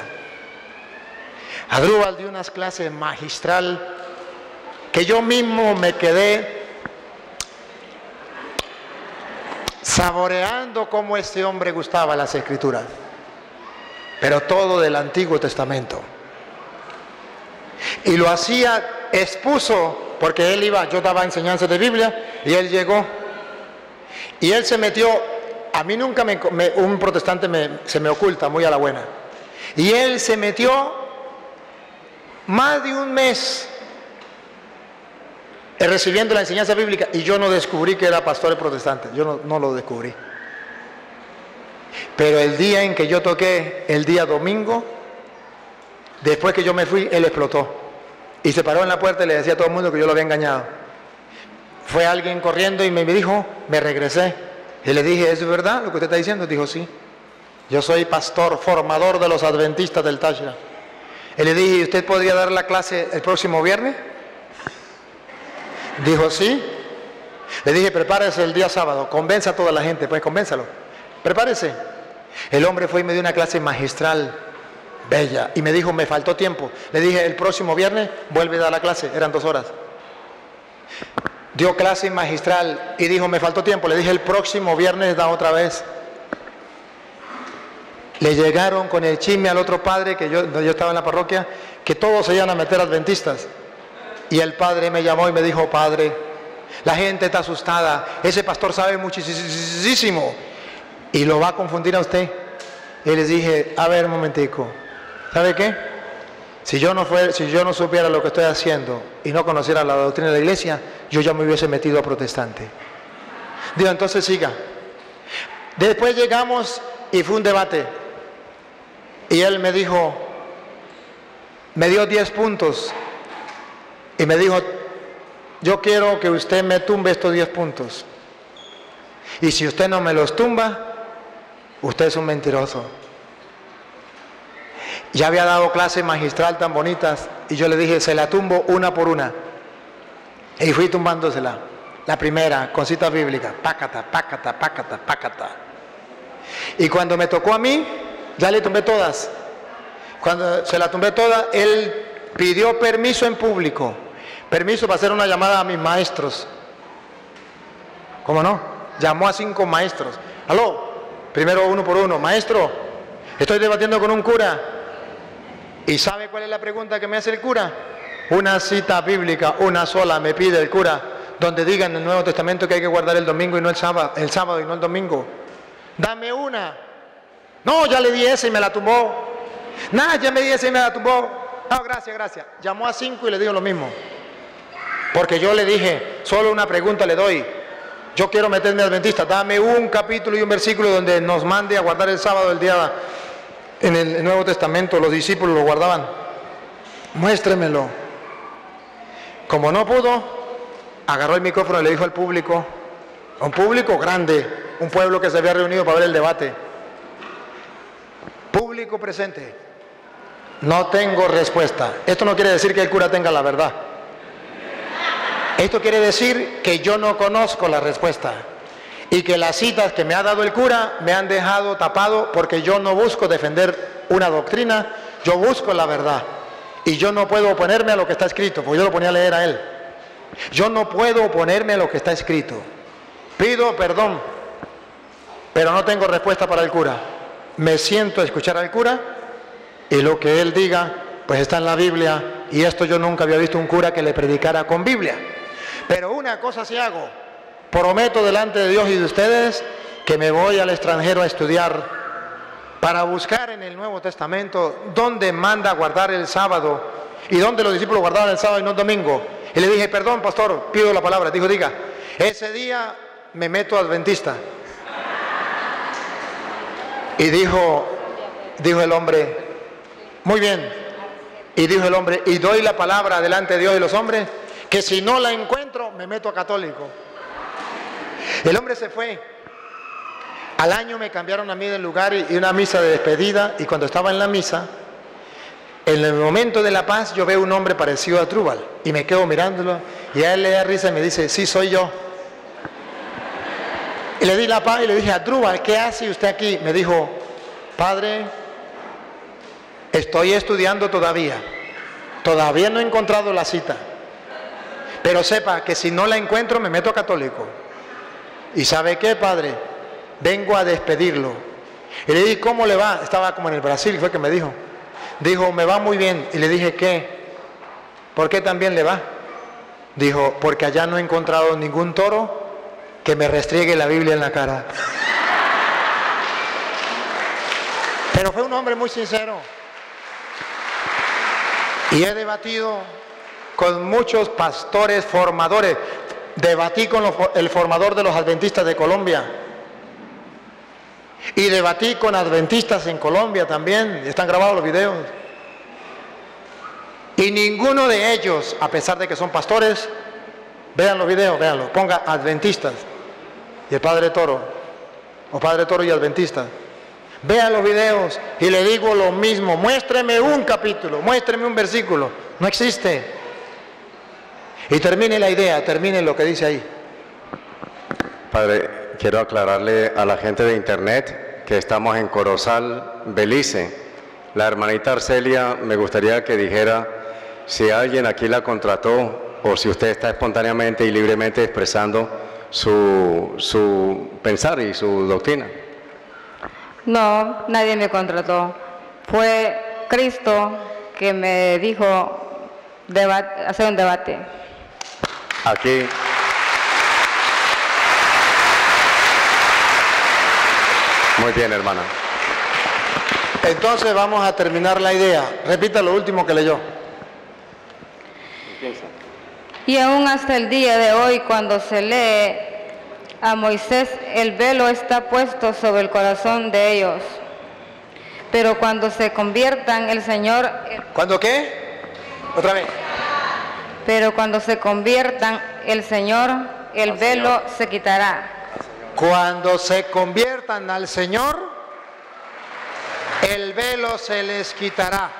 Speaker 1: Asdrúbal dio unas clases magistral que yo mismo me quedé saboreando cómo este hombre gustaba las Escrituras, pero todo del Antiguo Testamento. Y lo hacía, expuso, porque él iba, yo daba enseñanzas de Biblia, y él llegó, y él se metió, a mí nunca un protestante se me oculta muy a la buena, y él se metió más de un mes recibiendo la enseñanza bíblica, y yo no descubrí que era pastor protestante, yo no lo descubrí. Pero el día en que yo toqué, el día domingo, después que yo me fui, él explotó. Y se paró en la puerta y le decía a todo el mundo que yo lo había engañado. Fue alguien corriendo y me dijo, me regresé. Y le dije, ¿es verdad lo que usted está diciendo? Dijo, sí. Yo soy pastor, formador de los adventistas del Táchira. Y le dije, ¿usted podría dar la clase el próximo viernes? Dijo, sí. Le dije, prepárese el día sábado, convenza a toda la gente, pues convénzalo. Prepárese. El hombre fue y me dio una clase magistral, bella, y me dijo, me faltó tiempo. Le dije, el próximo viernes vuelve a dar la clase, eran 2 horas. Dio clase magistral y dijo, me faltó tiempo. Le dije, el próximo viernes da otra vez. Le llegaron con el chisme al otro padre, que yo estaba en la parroquia, que todos se iban a meter adventistas. Y el padre me llamó y me dijo, padre, la gente está asustada, ese pastor sabe muchísimo y lo va a confundir a usted. Y les dije, a ver un momentico, ¿sabe qué? Si yo no supiera lo que estoy haciendo y no conociera la doctrina de la iglesia, yo ya me hubiese metido a protestante. Digo, entonces siga. Después llegamos y fue un debate. Y él me dijo, me dio 10 puntos. Y me dijo, yo quiero que usted me tumbe estos 10 puntos. Y si usted no me los tumba, usted es un mentiroso. Ya había dado clase magistral tan bonitas y yo le dije, se la tumbo una por una. Y fui tumbándosela. La primera, con citas bíblicas, pácata, pácata, pácata, pácata. Y cuando me tocó a mí, ya le tumbé todas. Cuando se la tumbé toda, él pidió permiso en público. Permiso para hacer una llamada a mis maestros. ¿Cómo no? Llamó a 5 maestros. Aló, primero uno por uno. Maestro, estoy debatiendo con un cura. ¿Y sabe cuál es la pregunta que me hace el cura? Una cita bíblica, una sola me pide el cura, donde diga en el Nuevo Testamento que hay que guardar el domingo y no el sábado y no el domingo. Dame una. No, ya le di esa y me la tumbó. Nada, ya me di esa y me la tumbó. No, gracias, gracias. Llamó a 5 y le dijo lo mismo. Porque yo le dije, solo una pregunta le doy. yo quiero meterme adventista, dame un capítulo y un versículo donde nos mande a guardar el sábado, el día en el Nuevo Testamento, los discípulos lo guardaban. Muéstremelo. Como no pudo, agarró el micrófono y le dijo al público, un público grande, un pueblo que se había reunido para ver el debate. Público presente, no tengo respuesta. Esto no quiere decir que el cura tenga la verdad. Esto quiere decir que yo no conozco la respuesta y que las citas que me ha dado el cura me han dejado tapado porque yo no busco defender una doctrina, yo busco la verdad. Y yo no puedo oponerme a lo que está escrito, porque yo lo ponía a leer a él. Yo no puedo oponerme a lo que está escrito. Pido perdón, pero no tengo respuesta para el cura. Me siento a escuchar al cura y lo que él diga, pues está en la Biblia, y esto yo nunca había visto un cura que le predicara con Biblia. Pero una cosa sí hago, prometo delante de Dios y de ustedes que me voy al extranjero a estudiar para buscar en el Nuevo Testamento dónde manda guardar el sábado y dónde los discípulos guardaban el sábado y no el domingo. Y le dije, perdón pastor, pido la palabra. Dijo, diga, ese día me meto adventista. Y dijo el hombre, muy bien. Y dijo el hombre, y doy la palabra delante de Dios y los hombres, que si no la encuentro, me meto a católico. El hombre se fue. Al año me cambiaron a mí del lugar y una misa de despedida, y cuando estaba en la misa, en el momento de la paz, yo veo un hombre parecido a Trúbal, y me quedo mirándolo, y a él le da risa y me dice, sí, soy yo. Y le di la paz y le dije, a Trúbal, ¿qué hace usted aquí? Me dijo, padre, estoy estudiando todavía no he encontrado la cita, pero sepa que si no la encuentro me meto a católico. ¿Y sabe qué, padre? Vengo a despedirlo. Y le dije, ¿cómo le va? Estaba como en el Brasil, fue que me dijo. Dijo, me va muy bien. Y le dije, ¿qué? ¿Por qué también le va? Dijo, porque allá no he encontrado ningún toro que me restriegue la Biblia en la cara. Pero fue un hombre muy sincero. Y he debatido con muchos pastores formadores. Debatí con el formador de los adventistas de Colombia. Y debatí con adventistas en Colombia también. Están grabados los videos. Y ninguno de ellos, a pesar de que son pastores, vean los videos, véanlo, ponga adventistas y el Padre Toro, o Padre Toro y adventistas. Vean los videos y le digo lo mismo, muéstreme un capítulo, muéstreme un versículo, no existe. Y termine la idea, termine lo que dice ahí.
Speaker 3: Padre, quiero aclararle a la gente de internet que estamos en Corozal, Belice. La hermanita Arcelia me gustaría que dijera si alguien aquí la contrató o si usted está espontáneamente y libremente expresando su pensar y su doctrina.
Speaker 2: No, nadie me contrató. Fue Cristo que me dijo hacer un debate.
Speaker 3: Aquí. Muy bien, hermana.
Speaker 1: Entonces vamos a terminar la idea. Repita lo último que leyó.
Speaker 2: Y aún hasta el día de hoy, cuando se lee a Moisés, el velo está puesto sobre el corazón de ellos. Pero cuando se conviertan, el Señor...
Speaker 1: ¿Cuándo qué? Otra vez.
Speaker 2: Pero cuando se conviertan, el Señor, el velo se quitará.
Speaker 1: Cuando se conviertan al Señor, el velo se les quitará.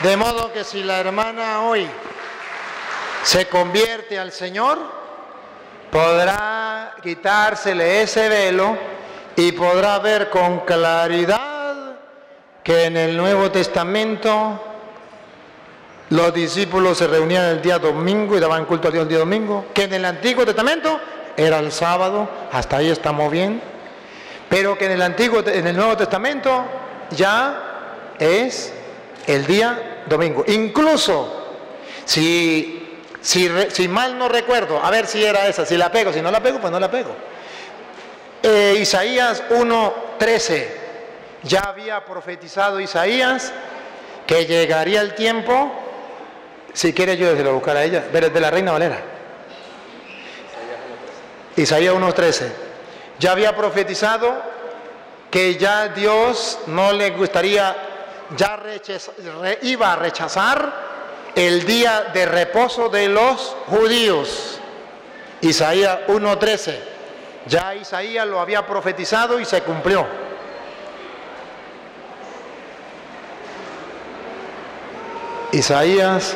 Speaker 1: De modo que si la hermana hoy se convierte al Señor, podrá quitársele ese velo y podrá ver con claridad que en el Nuevo Testamento los discípulos se reunían el día domingo y daban culto a Dios el día domingo, que en el Antiguo Testamento era el sábado, hasta ahí estamos bien, pero que en el Nuevo Testamento ya es el día domingo. Incluso, si mal no recuerdo, a ver si era esa, si la pego, si no la pego, pues no la pego. Isaías 1:13, ya había profetizado Isaías que llegaría el tiempo, si quiere yo desde lo buscar a ella, de la Reina Valera. Isaías 1:13. Ya había profetizado que ya Dios no le gustaría, iba a rechazar el día de reposo de los judíos. Isaías 1:13. Ya Isaías lo había profetizado y se cumplió. Isaías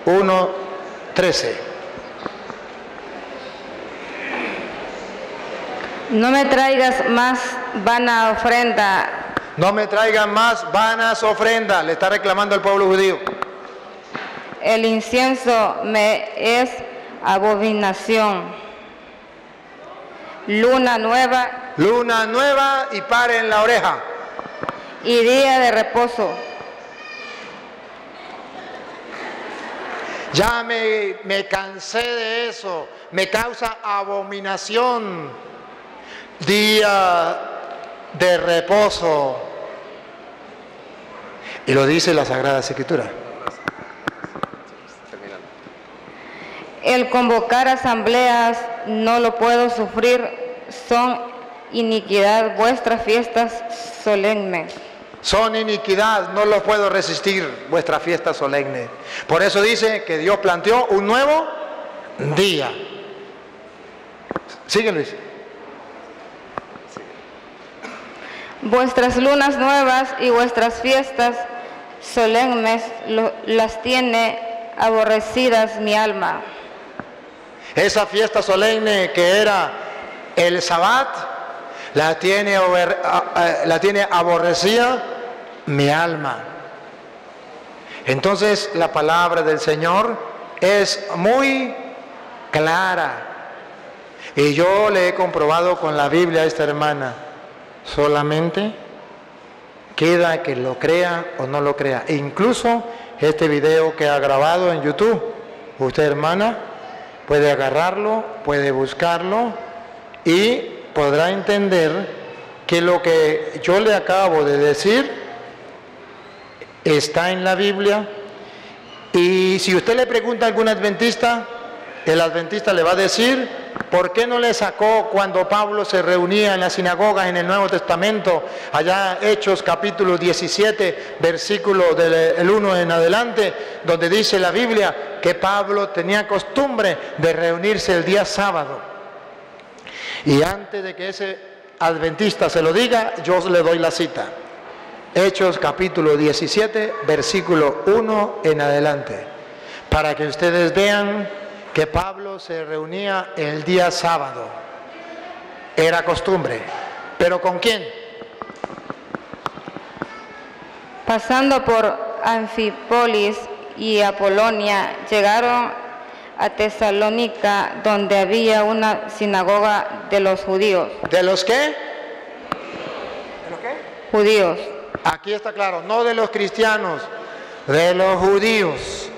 Speaker 1: 1:13.
Speaker 2: No me traigas más vana ofrenda.
Speaker 1: No me traigan más vanas ofrendas, le está reclamando al pueblo judío.
Speaker 2: El incienso me es abominación. Luna nueva
Speaker 1: Y paren la oreja.
Speaker 2: y día de reposo.
Speaker 1: Ya me cansé de eso, me causa abominación. Día de reposo. Y lo dice la Sagrada Escritura.
Speaker 2: El convocar asambleas no lo puedo sufrir, son iniquidad vuestras fiestas solemnes.
Speaker 1: Son iniquidad, no lo puedo resistir, vuestra fiesta solemne. Por eso dice que Dios planteó un nuevo día. Sigue, Luis.
Speaker 2: Vuestras lunas nuevas y vuestras fiestas solemnes las tiene aborrecidas mi alma.
Speaker 1: Esa fiesta solemne que era el Sabbat, la tiene aborrecida mi alma. Entonces la palabra del Señor es muy clara. Y yo le he comprobado con la Biblia a esta hermana. Solamente queda que lo crea o no lo crea. E incluso este video que ha grabado en YouTube, usted, hermana, puede agarrarlo, puede buscarlo y podrá entender que lo que yo le acabo de decir está en la Biblia. Y si usted le pregunta a algún adventista, el adventista le va a decir: ¿por qué no le sacó cuando Pablo se reunía en las sinagogas en el Nuevo Testamento, allá Hechos capítulo 17, versículo del 1 en adelante, donde dice la Biblia que Pablo tenía costumbre de reunirse el día sábado? Y antes de que ese adventista se lo diga, yo le doy la cita. Hechos capítulo 17, versículo 1 en adelante, para que ustedes vean que Pablo se reunía el día sábado. Era costumbre. ¿Pero con quién?
Speaker 2: Pasando por Anfípolis y Apolonia, llegaron a Tesalónica, donde había una sinagoga de los judíos.
Speaker 1: ¿De los qué? ¿De los qué?
Speaker 2: Judíos.
Speaker 1: Aquí está claro, no de los cristianos, de los judíos.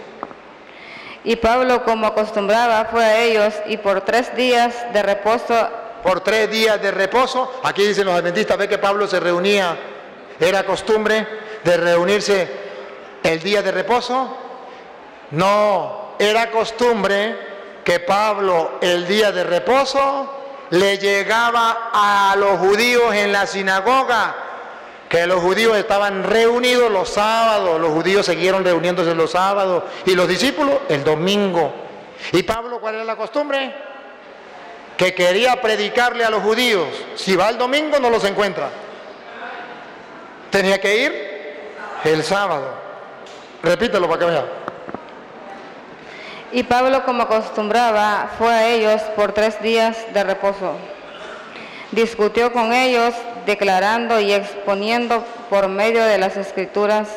Speaker 2: Y Pablo, como acostumbraba, fue a ellos y por 3 días de reposo.
Speaker 1: Por 3 días de reposo. Aquí dicen los adventistas, ve que Pablo se reunía, era costumbre de reunirse el día de reposo. No, era costumbre que Pablo el día de reposo le llegaba a los judíos en la sinagoga, que los judíos estaban reunidos los sábados, los judíos siguieron reuniéndose los sábados y los discípulos el domingo. ¿Y Pablo cuál era la costumbre? Que quería predicarle a los judíos. Si va el domingo no los encuentra. Tenía que ir el sábado. Repítelo para que vea.
Speaker 2: Y Pablo, como acostumbraba, fue a ellos por 3 días de reposo. Discutió con ellos, declarando y exponiendo por medio de las Escrituras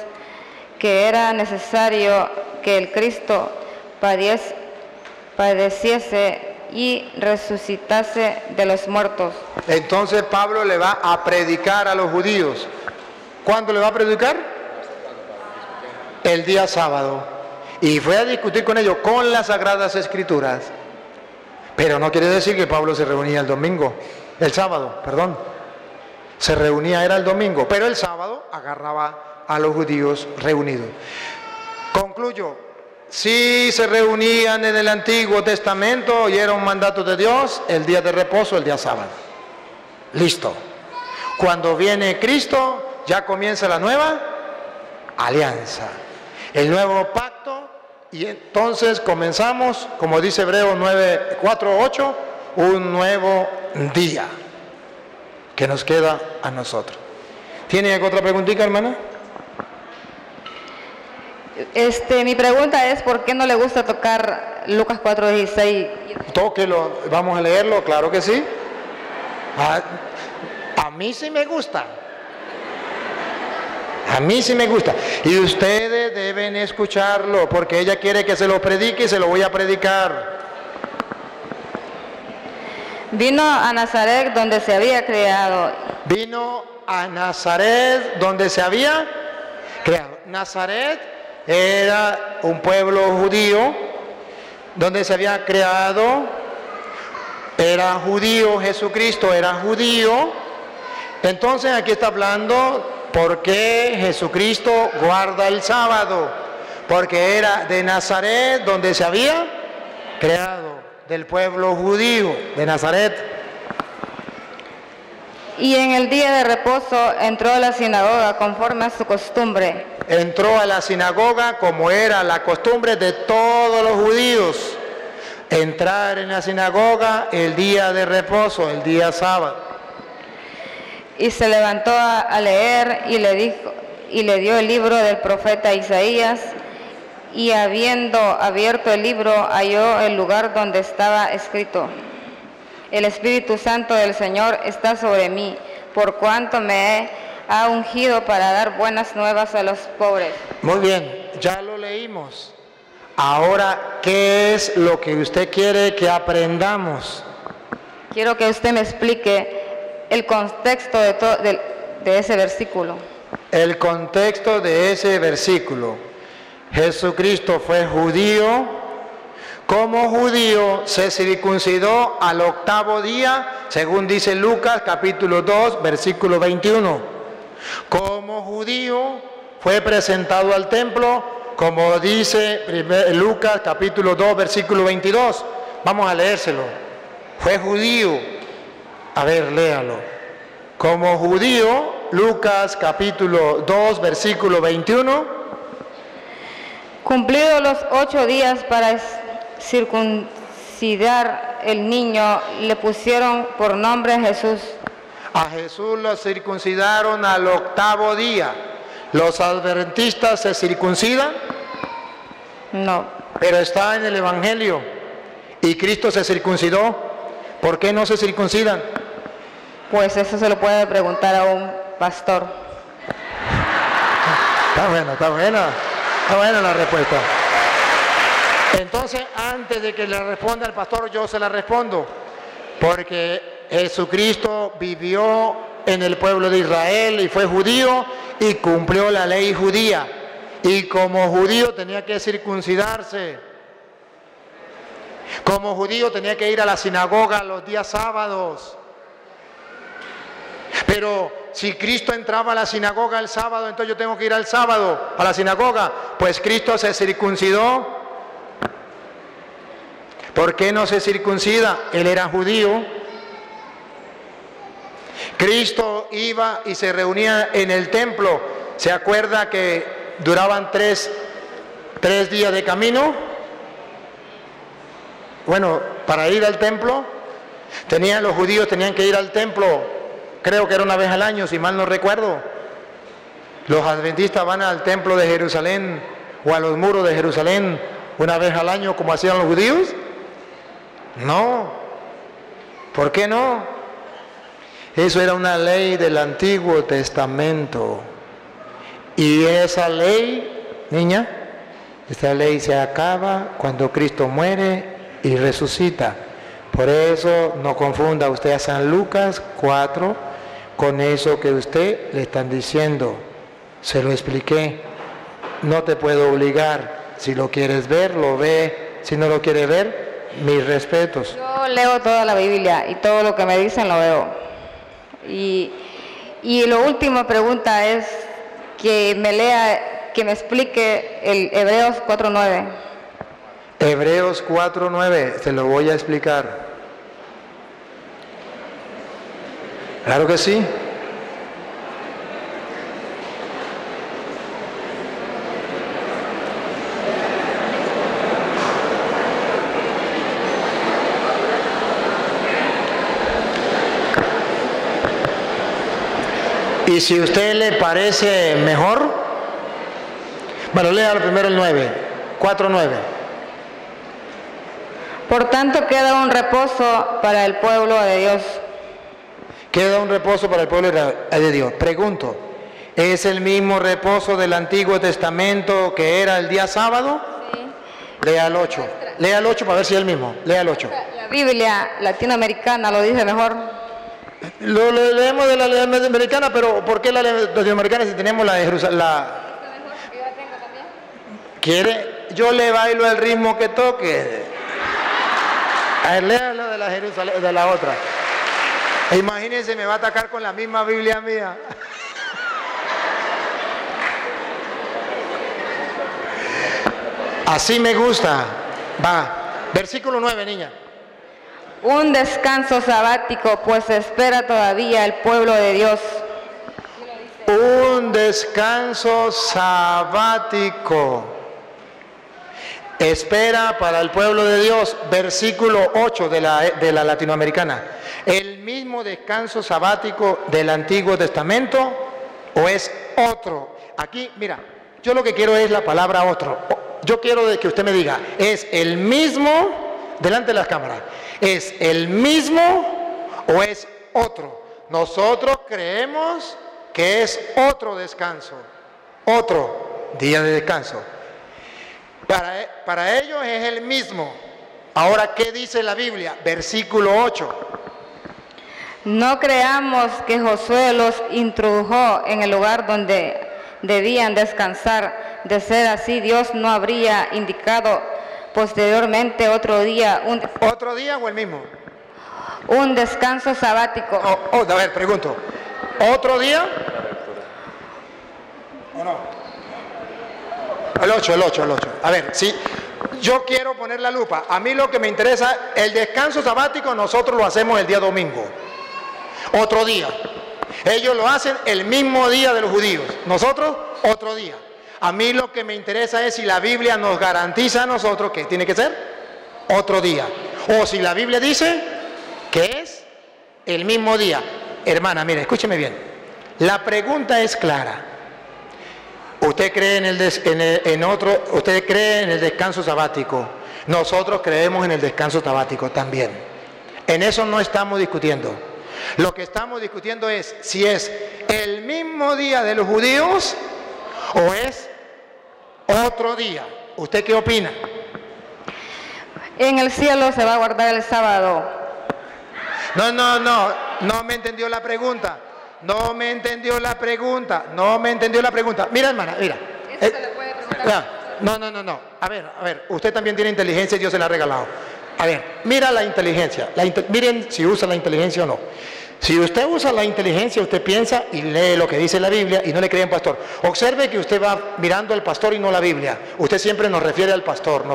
Speaker 2: que era necesario que el Cristo padeciese y resucitase de los muertos.
Speaker 1: Entonces Pablo le va a predicar a los judíos. ¿Cuándo le va a predicar? El día sábado. Y fue a discutir con ellos con las Sagradas Escrituras. Pero no quiere decir que Pablo se reunía el domingo. El sábado, perdón. Se reunía, era el domingo, pero el sábado agarraba a los judíos reunidos. Concluyo, sí se reunían en el Antiguo Testamento y era un mandato de Dios el día de reposo, el día sábado. Listo. Cuando viene Cristo, ya comienza la nueva alianza, el nuevo pacto, y entonces comenzamos, como dice Hebreos 4:8, un nuevo día que nos queda a nosotros. ¿Tiene otra preguntita, hermana?
Speaker 2: Mi pregunta es, ¿por qué no le gusta tocar Lucas 4:16?
Speaker 1: Tóquelo, vamos a leerlo, claro que sí. A mí sí me gusta. A mí sí me gusta. Y ustedes deben escucharlo, porque ella quiere que se lo predique y se lo voy a predicar.
Speaker 2: Vino a Nazaret donde se había creado.
Speaker 1: Vino a Nazaret donde se había creado. Nazaret era un pueblo judío donde se había creado. Era judío, Jesucristo era judío. Entonces aquí está hablando por qué Jesucristo guarda el sábado. Porque era de Nazaret donde se había creado, del pueblo judío de Nazaret.
Speaker 2: Y en el día de reposo entró a la sinagoga conforme a su costumbre.
Speaker 1: Entró a la sinagoga como era la costumbre de todos los judíos. Entrar en la sinagoga el día de reposo, el día sábado.
Speaker 2: Y se levantó a leer y le dio el libro del profeta Isaías, y habiendo abierto el libro halló el lugar donde estaba escrito: El Espíritu Santo del Señor está sobre mí, por cuanto me ha ungido para dar buenas nuevas a los pobres.
Speaker 1: Muy bien, ya lo leímos. Ahora, ¿qué es lo que usted quiere que aprendamos?
Speaker 2: Quiero que usted me explique el contexto de ese versículo.
Speaker 1: El contexto de ese versículo. Jesucristo fue judío. Como judío se circuncidó al 8º día, según dice Lucas capítulo 2, versículo 21. Como judío fue presentado al templo, como dice Lucas capítulo 2, versículo 22. Vamos a leérselo. Fue judío. A ver, léalo. Como judío, Lucas capítulo 2, versículo 21.
Speaker 2: Cumplidos los 8 días para circuncidar el niño, le pusieron por nombre Jesús.
Speaker 1: A Jesús lo circuncidaron al 8º día. ¿Los adventistas se circuncidan?
Speaker 2: No.
Speaker 1: Pero está en el Evangelio. ¿Y Cristo se circuncidó? ¿Por qué no se circuncidan?
Speaker 2: Pues eso se lo puede preguntar a un pastor.
Speaker 1: Está buena la respuesta. Entonces, antes de que le responda el pastor, yo se la respondo. Porque Jesucristo vivió en el pueblo de Israel y fue judío y cumplió la ley judía. Y como judío tenía que circuncidarse. Como judío tenía que ir a la sinagoga los días sábados. Pero si Cristo entraba a la sinagoga el sábado, entonces yo tengo que ir al sábado a la sinagoga. Pues Cristo se circuncidó. ¿Por qué no se circuncida? Él era judío. Cristo iba y se reunía en el templo. ¿Se acuerda que duraban tres días de camino? Bueno, para ir al templo, los judíos tenían que ir al templo, creo que era una vez al año, si mal no recuerdo. Los adventistas van al templo de Jerusalén o a los muros de Jerusalén una vez al año como hacían los judíos. No. ¿Por qué no? Eso era una ley del Antiguo Testamento. Y esa ley, niña, esa ley se acaba cuando Cristo muere y resucita. Por eso no confunda usted a San Lucas 4 con eso que usted le están diciendo. Se lo expliqué. No te puedo obligar. Si lo quieres ver, lo ve. Si no lo quieres ver, mis respetos.
Speaker 2: Yo leo toda la Biblia y todo lo que me dicen lo veo. Y la última pregunta es que me explique el Hebreos 4:9.
Speaker 1: Hebreos 4:9, se lo voy a explicar. Claro que sí. Y si a usted le parece mejor, bueno, lea primero el 9, 4:9.
Speaker 2: Por tanto, queda un reposo para el pueblo de Dios.
Speaker 1: Queda un reposo para el pueblo de Dios. Pregunto, ¿es el mismo reposo del Antiguo Testamento que era el día sábado?
Speaker 2: Sí.
Speaker 1: Lea el 8. Lea el 8 para ver si es el mismo. Lea el 8.
Speaker 2: La Biblia latinoamericana lo dice mejor.
Speaker 1: Lo leemos de la latinoamericana, pero ¿por qué la latinoamericana si tenemos la de Jerusalén? ¿Quiere? Yo le bailo el ritmo que toque. A ver, léalo de la Jerusalén, de la otra. Imagínense, me va a atacar con la misma Biblia mía. Así me gusta. Va. Versículo 9, niña.
Speaker 2: Un descanso sabático, pues espera todavía el pueblo de Dios.
Speaker 1: Un descanso sabático. Espera para el pueblo de Dios. Versículo 8 de la latinoamericana. ¿El mismo descanso sabático del Antiguo Testamento o es otro? Aquí, mira, yo lo que quiero es la palabra otro. Yo quiero que usted me diga, ¿es el mismo delante de las cámaras? ¿Es el mismo o es otro? Nosotros creemos que es otro descanso, otro día de descanso. Para ellos es el mismo. Ahora, ¿qué dice la Biblia? Versículo 8.
Speaker 2: No creamos que Josué los introdujo en el lugar donde debían descansar. De ser así, Dios no habría indicado posteriormente otro día.
Speaker 1: ¿Otro día o el mismo?
Speaker 2: Un descanso sabático.
Speaker 1: A ver, pregunto. ¿Otro día? ¿O no? El 8. A ver, sí. Yo quiero poner la lupa. A mí lo que me interesa, el descanso sabático nosotros lo hacemos el día domingo. Otro día. Ellos lo hacen el mismo día de los judíos. Nosotros, otro día. A mí lo que me interesa es si la Biblia nos garantiza a nosotros que tiene que ser otro día. O si la Biblia dice que es el mismo día. Hermana, mire, escúcheme bien. La pregunta es clara. ¿Usted cree usted cree en el descanso sabático? Nosotros creemos en el descanso sabático también. En eso no estamos discutiendo. Lo que estamos discutiendo es si es el mismo día de los judíos o es otro día. ¿Usted qué opina?
Speaker 2: En el cielo se va a guardar el sábado.
Speaker 1: No me entendió la pregunta. No me entendió la pregunta. Mira, hermana, mira.
Speaker 2: ¿Eso se le puede preguntar?
Speaker 1: No. A ver, usted también tiene inteligencia y Dios se la ha regalado. A ver, mira la inteligencia. Miren si usa la inteligencia o no. Si usted usa la inteligencia, usted piensa y lee lo que dice la Biblia y no le cree al pastor. Observe que usted va mirando al pastor y no la Biblia. Usted siempre nos refiere al pastor,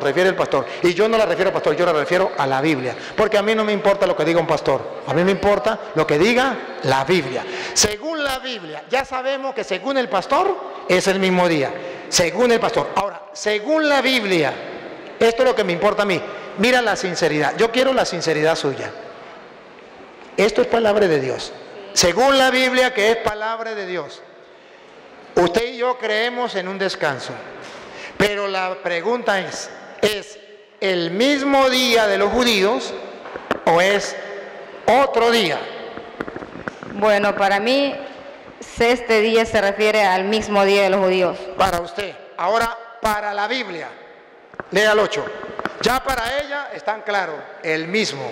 Speaker 1: Y yo no la refiero al pastor, yo la refiero a la Biblia. Porque a mí no me importa lo que diga un pastor. A mí me importa lo que diga la Biblia. Según la Biblia, ya sabemos que según el pastor es el mismo día. Según el pastor. Ahora, según la Biblia, esto es lo que me importa a mí. Mira la sinceridad. Yo quiero la sinceridad suya. Esto es palabra de Dios. Según la Biblia, que es palabra de Dios. Usted y yo creemos en un descanso. Pero la pregunta ¿es el mismo día de los judíos o es otro día?
Speaker 2: Bueno, para mí, este día se refiere al mismo día de los judíos.
Speaker 1: Para usted. Ahora, para la Biblia. Lea el 8. Ya para ella están claros, el mismo.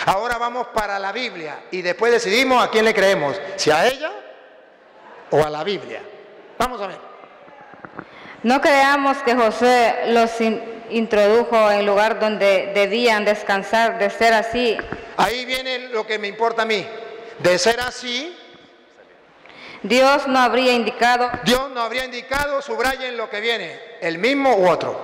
Speaker 1: Ahora vamos para la Biblia y después decidimos a quién le creemos, si a ella o a la Biblia. Vamos a ver.
Speaker 2: No creamos que Josué los introdujo en lugar donde debían descansar. De ser así,
Speaker 1: ahí viene lo que me importa a mí. De ser así,
Speaker 2: Dios no habría indicado,
Speaker 1: subrayen lo que viene, el mismo u otro.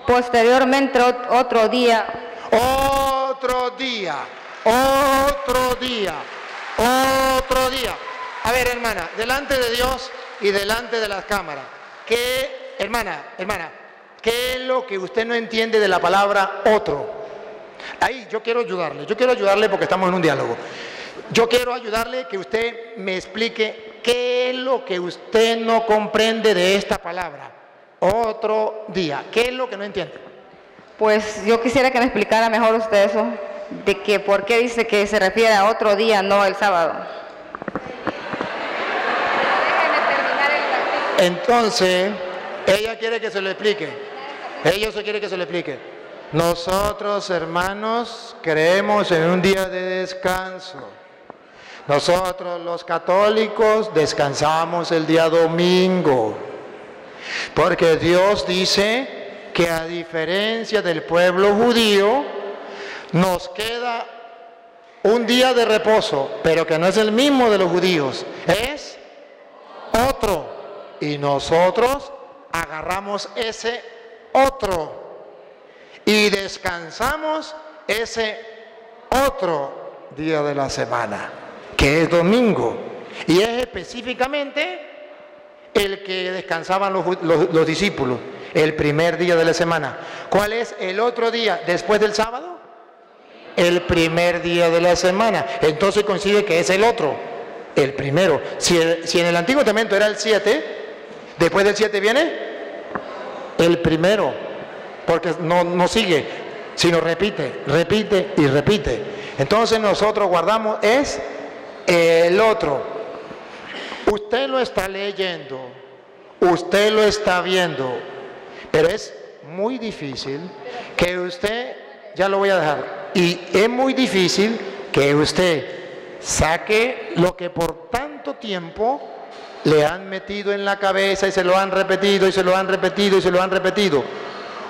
Speaker 2: Posteriormente otro día.
Speaker 1: Otro día. Otro día. Otro día. A ver, hermana, delante de Dios y delante de las cámaras, ¿qué, hermana, qué es lo que usted no entiende de la palabra otro? Ahí yo quiero ayudarle porque estamos en un diálogo. Yo quiero ayudarle que usted me explique qué es lo que usted no comprende de esta palabra. Otro día. ¿Qué es lo que no entiende?
Speaker 2: Pues yo quisiera que me explicara mejor usted eso, de que por qué dice que se refiere a otro día, no el sábado.
Speaker 1: Entonces, ella quiere que se lo explique. Ella se quiere que se lo explique. Nosotros, hermanos, creemos en un día de descanso. Nosotros, los católicos, descansamos el día domingo. Porque Dios dice que a diferencia del pueblo judío, nos queda un día de reposo, pero que no es el mismo de los judíos, es otro. Y nosotros agarramos ese otro y descansamos ese otro día de la semana, que es domingo. Y es específicamente el que descansaban los discípulos, el primer día de la semana. ¿Cuál es el otro día después del sábado? El primer día de la semana. Entonces coincide que es el otro, el primero. Si en el Antiguo Testamento era el 7, después del 7 viene el primero, porque no sigue, sino repite y repite. Entonces nosotros guardamos es el otro. Usted lo está leyendo, usted lo está viendo, pero es muy difícil que usted, ya lo voy a dejar, y es muy difícil que usted saque lo que por tanto tiempo le han metido en la cabeza y se lo han repetido y se lo han repetido y se lo han repetido.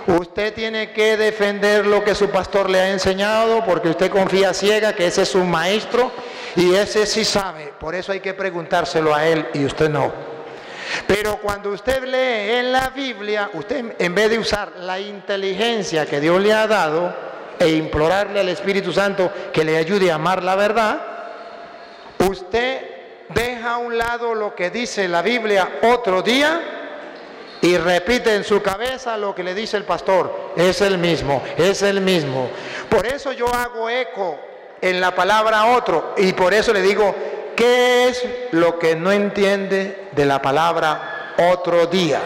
Speaker 1: Usted tiene que defender lo que su pastor le ha enseñado, porque usted confía ciega que ese es su maestro y ese sí sabe. Por eso hay que preguntárselo a él y usted no. Pero cuando usted lee en la Biblia, usted en vez de usar la inteligencia que Dios le ha dado e implorarle al Espíritu Santo que le ayude a amar la verdad, usted deja a un lado lo que dice la Biblia otro día y repite en su cabeza lo que le dice el pastor. Es el mismo, es el mismo. Por eso yo hago eco en la palabra otro y por eso le digo, ¿qué es lo que no entiende de la palabra otro día?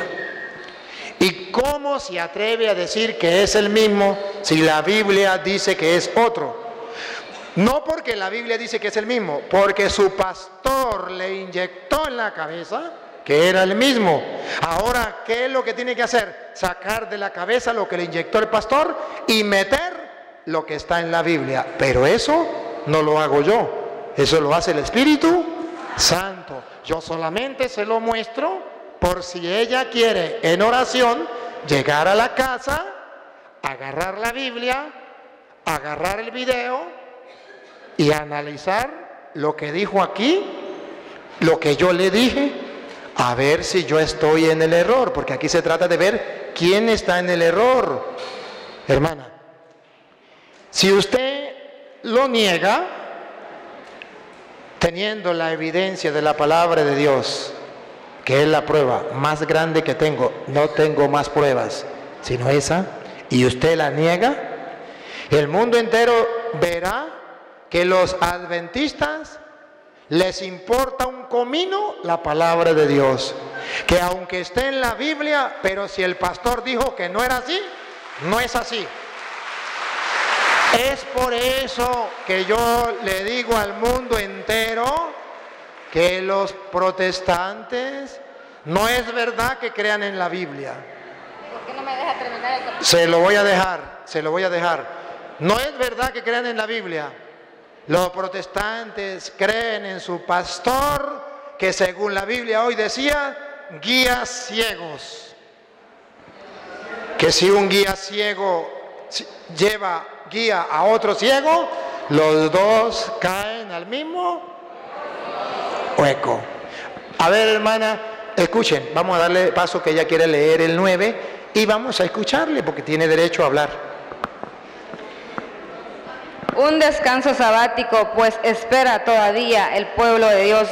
Speaker 1: ¿Y cómo se atreve a decir que es el mismo si la Biblia dice que es otro? No porque la Biblia dice que es el mismo, porque su pastor le inyectó en la cabeza que era el mismo. Ahora, ¿qué es lo que tiene que hacer? Sacar de la cabeza lo que le inyectó el pastor y meter lo que está en la Biblia. Pero eso no lo hago yo, eso lo hace el Espíritu Santo. Yo solamente se lo muestro por si ella quiere en oración llegar a la casa, agarrar la Biblia, agarrar el video y analizar lo que dijo aquí, lo que yo le dije, a ver si yo estoy en el error, porque aquí se trata de ver quién está en el error. Hermana, si usted lo niega, teniendo la evidencia de la palabra de Dios, que es la prueba más grande que tengo, no tengo más pruebas, sino esa, y usted la niega, el mundo entero verá que los adventistas les importa un comino la palabra de Dios, que aunque esté en la Biblia, pero si el pastor dijo que no era así, no es así. Es por eso que yo le digo al mundo entero que los protestantes no es verdad que crean en la Biblia.
Speaker 2: ¿Por qué no me deja terminar el capítulo?
Speaker 1: Se lo voy a dejar. No es verdad que crean en la Biblia. Los protestantes creen en su pastor, que según la Biblia hoy decía, guías ciegos. Que si un guía ciego lleva guía a otro ciego, los dos caen al mismo hueco. A ver, hermana, escuchen, vamos a darle paso que ella quiere leer el 9 y vamos a escucharle porque tiene derecho a hablar.
Speaker 2: Un descanso sabático, pues espera todavía el pueblo de Dios.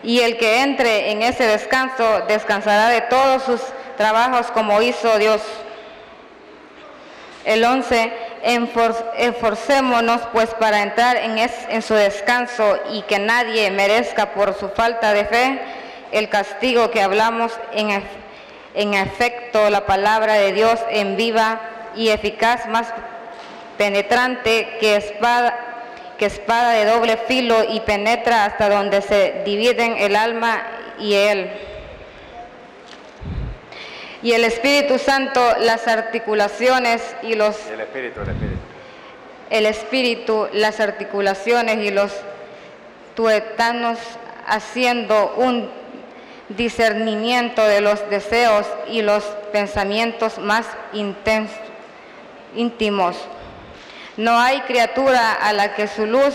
Speaker 2: Y el que entre en ese descanso descansará de todos sus trabajos como hizo Dios. El 11, esforcémonos pues para entrar en su descanso y que nadie merezca por su falta de fe el castigo que hablamos en efecto la palabra de Dios en viva y eficaz, más penetrante que espada de doble filo y penetra hasta donde se dividen el alma y el Espíritu Santo, las articulaciones y los... El Espíritu, las articulaciones y los tuétanos, haciendo un discernimiento de los deseos y los pensamientos más íntimos. No hay criatura a la que su luz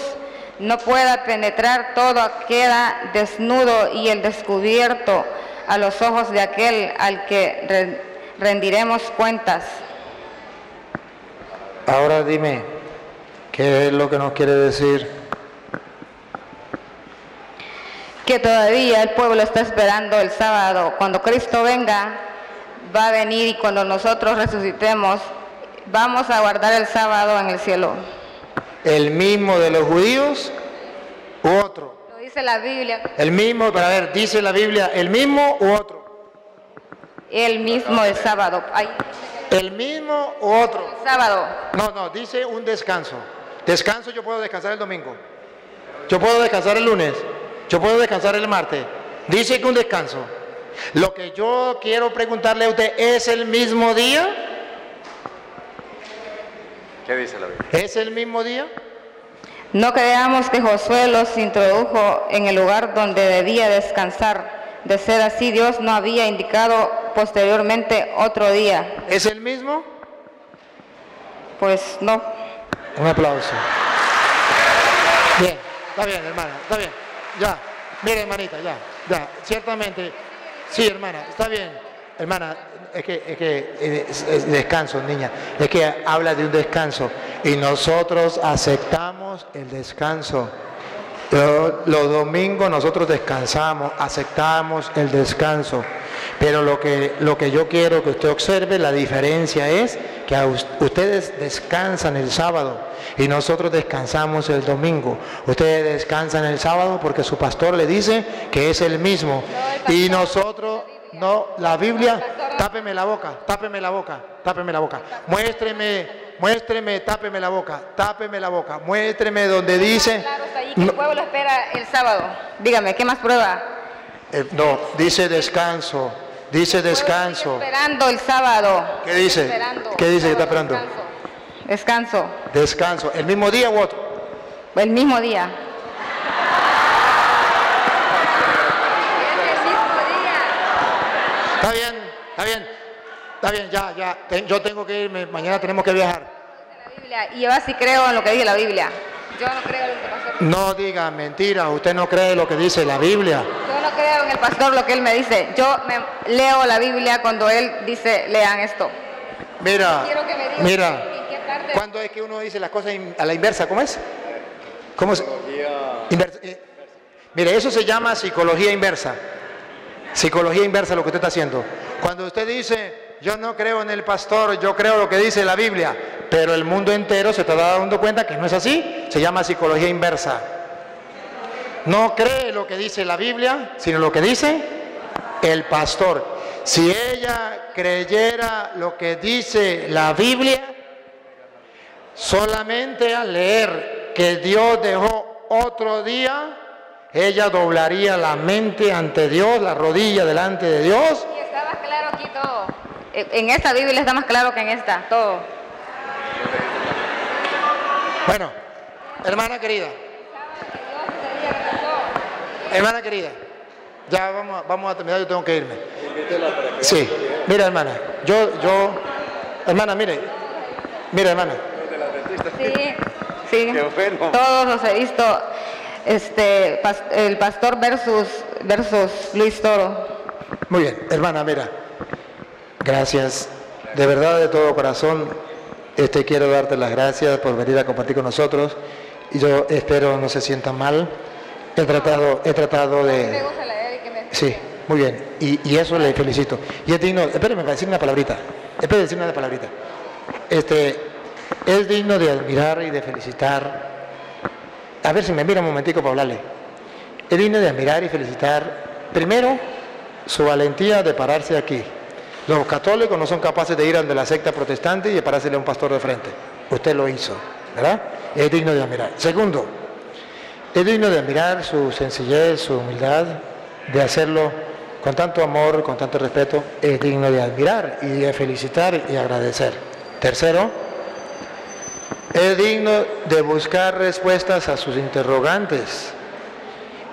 Speaker 2: no pueda penetrar, todo queda desnudo y el descubierto a los ojos de aquel al que rendiremos cuentas.
Speaker 1: Ahora dime, ¿qué es lo que nos quiere decir?
Speaker 2: Que todavía el pueblo está esperando el sábado. Cuando Cristo venga, va a venir y cuando nosotros resucitemos, vamos a guardar el sábado en el cielo.
Speaker 1: ¿El mismo de los judíos u otro?
Speaker 2: Lo dice la Biblia.
Speaker 1: El mismo, para ver, dice la Biblia, ¿el mismo u otro?
Speaker 2: El mismo el sábado. Ahí.
Speaker 1: ¿El mismo u otro?
Speaker 2: El sábado.
Speaker 1: No, dice un descanso. Descanso, yo puedo descansar el domingo. Yo puedo descansar el lunes. Yo puedo descansar el martes. Dice que un descanso. Lo que yo quiero preguntarle a usted, ¿es el mismo día?
Speaker 3: ¿Qué dice la Biblia?
Speaker 1: ¿Es el mismo día?
Speaker 2: No creamos que Josué los introdujo en el lugar donde debía descansar. De ser así, Dios no había indicado posteriormente otro día.
Speaker 1: ¿Es el mismo?
Speaker 2: Pues no.
Speaker 1: Un aplauso. Bien, está bien, hermana, está bien. Ya, mire, hermanita, ya, ciertamente. Sí, hermana, está bien. Hermana, es descanso, niña. Es que habla de un descanso y nosotros aceptamos el descanso. Los domingos nosotros descansamos, aceptamos el descanso. Pero lo que yo quiero que usted observe, la diferencia es que ustedes descansan el sábado y nosotros descansamos el domingo. Ustedes descansan el sábado porque su pastor le dice que es el mismo. Y nosotros, no, la Biblia, tápeme la boca. Muéstreme, tápeme la boca. Muéstreme donde dice...
Speaker 2: Claro, está ahí que el pueblo espera el sábado. Dígame, ¿qué más prueba?
Speaker 1: No, dice descanso. Dice descanso.
Speaker 2: Esperando el sábado.
Speaker 1: ¿Qué dice? ¿Qué dice que está esperando?
Speaker 2: Descanso.
Speaker 1: Descanso. ¿El mismo día u otro?
Speaker 2: El mismo día.
Speaker 1: Está bien, ya. Yo tengo que irme, mañana tenemos que viajar.
Speaker 2: Y yo así creo en lo que dice la Biblia. Yo no creo en lo que pasó.
Speaker 1: No diga mentira, usted no cree lo que dice la Biblia.
Speaker 2: Yo no creo en el pastor lo que él me dice. Yo leo la Biblia cuando él dice, lean esto.
Speaker 1: Mira,
Speaker 2: ¿en qué parte?
Speaker 1: ¿cuándo es que uno dice las cosas a la inversa? ¿Cómo es? ¿Cómo es? Mire, eso se llama psicología inversa. Psicología inversa lo que usted está haciendo. Cuando usted dice, yo no creo en el pastor, yo creo lo que dice la Biblia, pero el mundo entero se está dando cuenta que no es así, se llama psicología inversa. No cree lo que dice la Biblia, sino lo que dice el pastor. Si ella creyera lo que dice la Biblia, solamente al leer que Dios dejó otro día, ella doblaría la mente ante Dios, la rodilla delante de Dios.
Speaker 2: Y está más claro aquí todo. En esta Biblia está más claro que en esta, todo.
Speaker 1: Bueno, hermana querida, ya vamos a terminar, yo tengo que irme. Sí, mira hermana, hermana, mire hermana.
Speaker 2: Sí, todos los he visto, el pastor versus Luis Toro.
Speaker 1: Muy bien, hermana, mira, Gracias. De verdad, de todo corazón, quiero darte las gracias por venir a compartir con nosotros. Y yo espero no se sientan mal. He tratado de... Sí, muy bien. Y eso le felicito. Y es digno... Espérame, para decir una palabrita. Es digno de admirar y de felicitar. A ver si me mira un momentico para hablarle. Es digno de admirar y felicitar, primero, su valentía de pararse aquí. Los católicos no son capaces de ir ante la secta protestante y de parársele a un pastor de frente. Usted lo hizo, ¿verdad? Es digno de admirar. Segundo, es digno de admirar su sencillez, su humildad, de hacerlo con tanto amor, con tanto respeto. Es digno de admirar y de felicitar y agradecer. Tercero, es digno de buscar respuestas a sus interrogantes.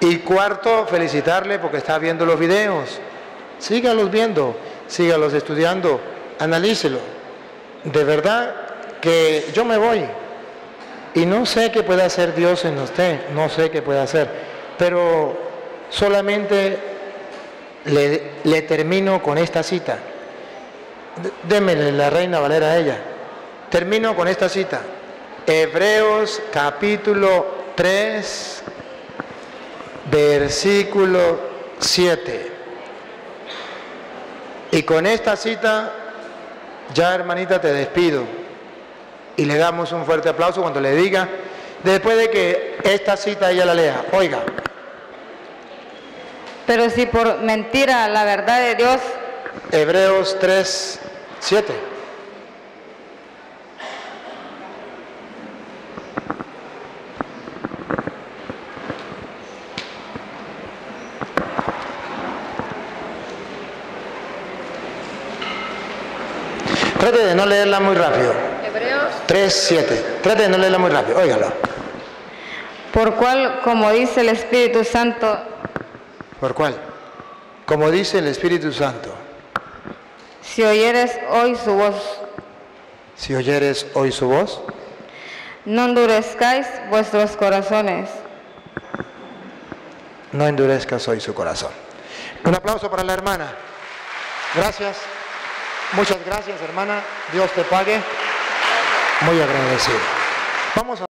Speaker 1: Y cuarto, felicitarle porque está viendo los videos. Sígalos viendo, sígalos estudiando, analícelo. De verdad que yo me voy y no sé qué puede hacer Dios en usted, no sé qué puede hacer, pero solamente le termino con esta cita. Démele la Reina Valera a ella. Termino con esta cita. Hebreos capítulo 3, versículo 7. Y con esta cita, ya hermanita te despido. Y le damos un fuerte aplauso cuando le diga, después de que esta cita ella la lea. Oiga.
Speaker 2: Pero si por mentira la verdad de Dios...
Speaker 1: Hebreos 3, 7. Trate de no leerla muy rápido.
Speaker 2: Hebreos
Speaker 1: 3, 7. Trate de no leerla muy rápido, óigalo.
Speaker 2: Por cual, como dice el Espíritu Santo...
Speaker 1: ¿Por cuál? Como dice el Espíritu Santo.
Speaker 2: Si oyeres hoy su voz.
Speaker 1: Si oyeres hoy su voz.
Speaker 2: No endurezcáis vuestros corazones.
Speaker 1: No endurezcas hoy su corazón. Un aplauso para la hermana. Gracias. Muchas gracias, hermana. Dios te pague. Muy agradecido. Vamos a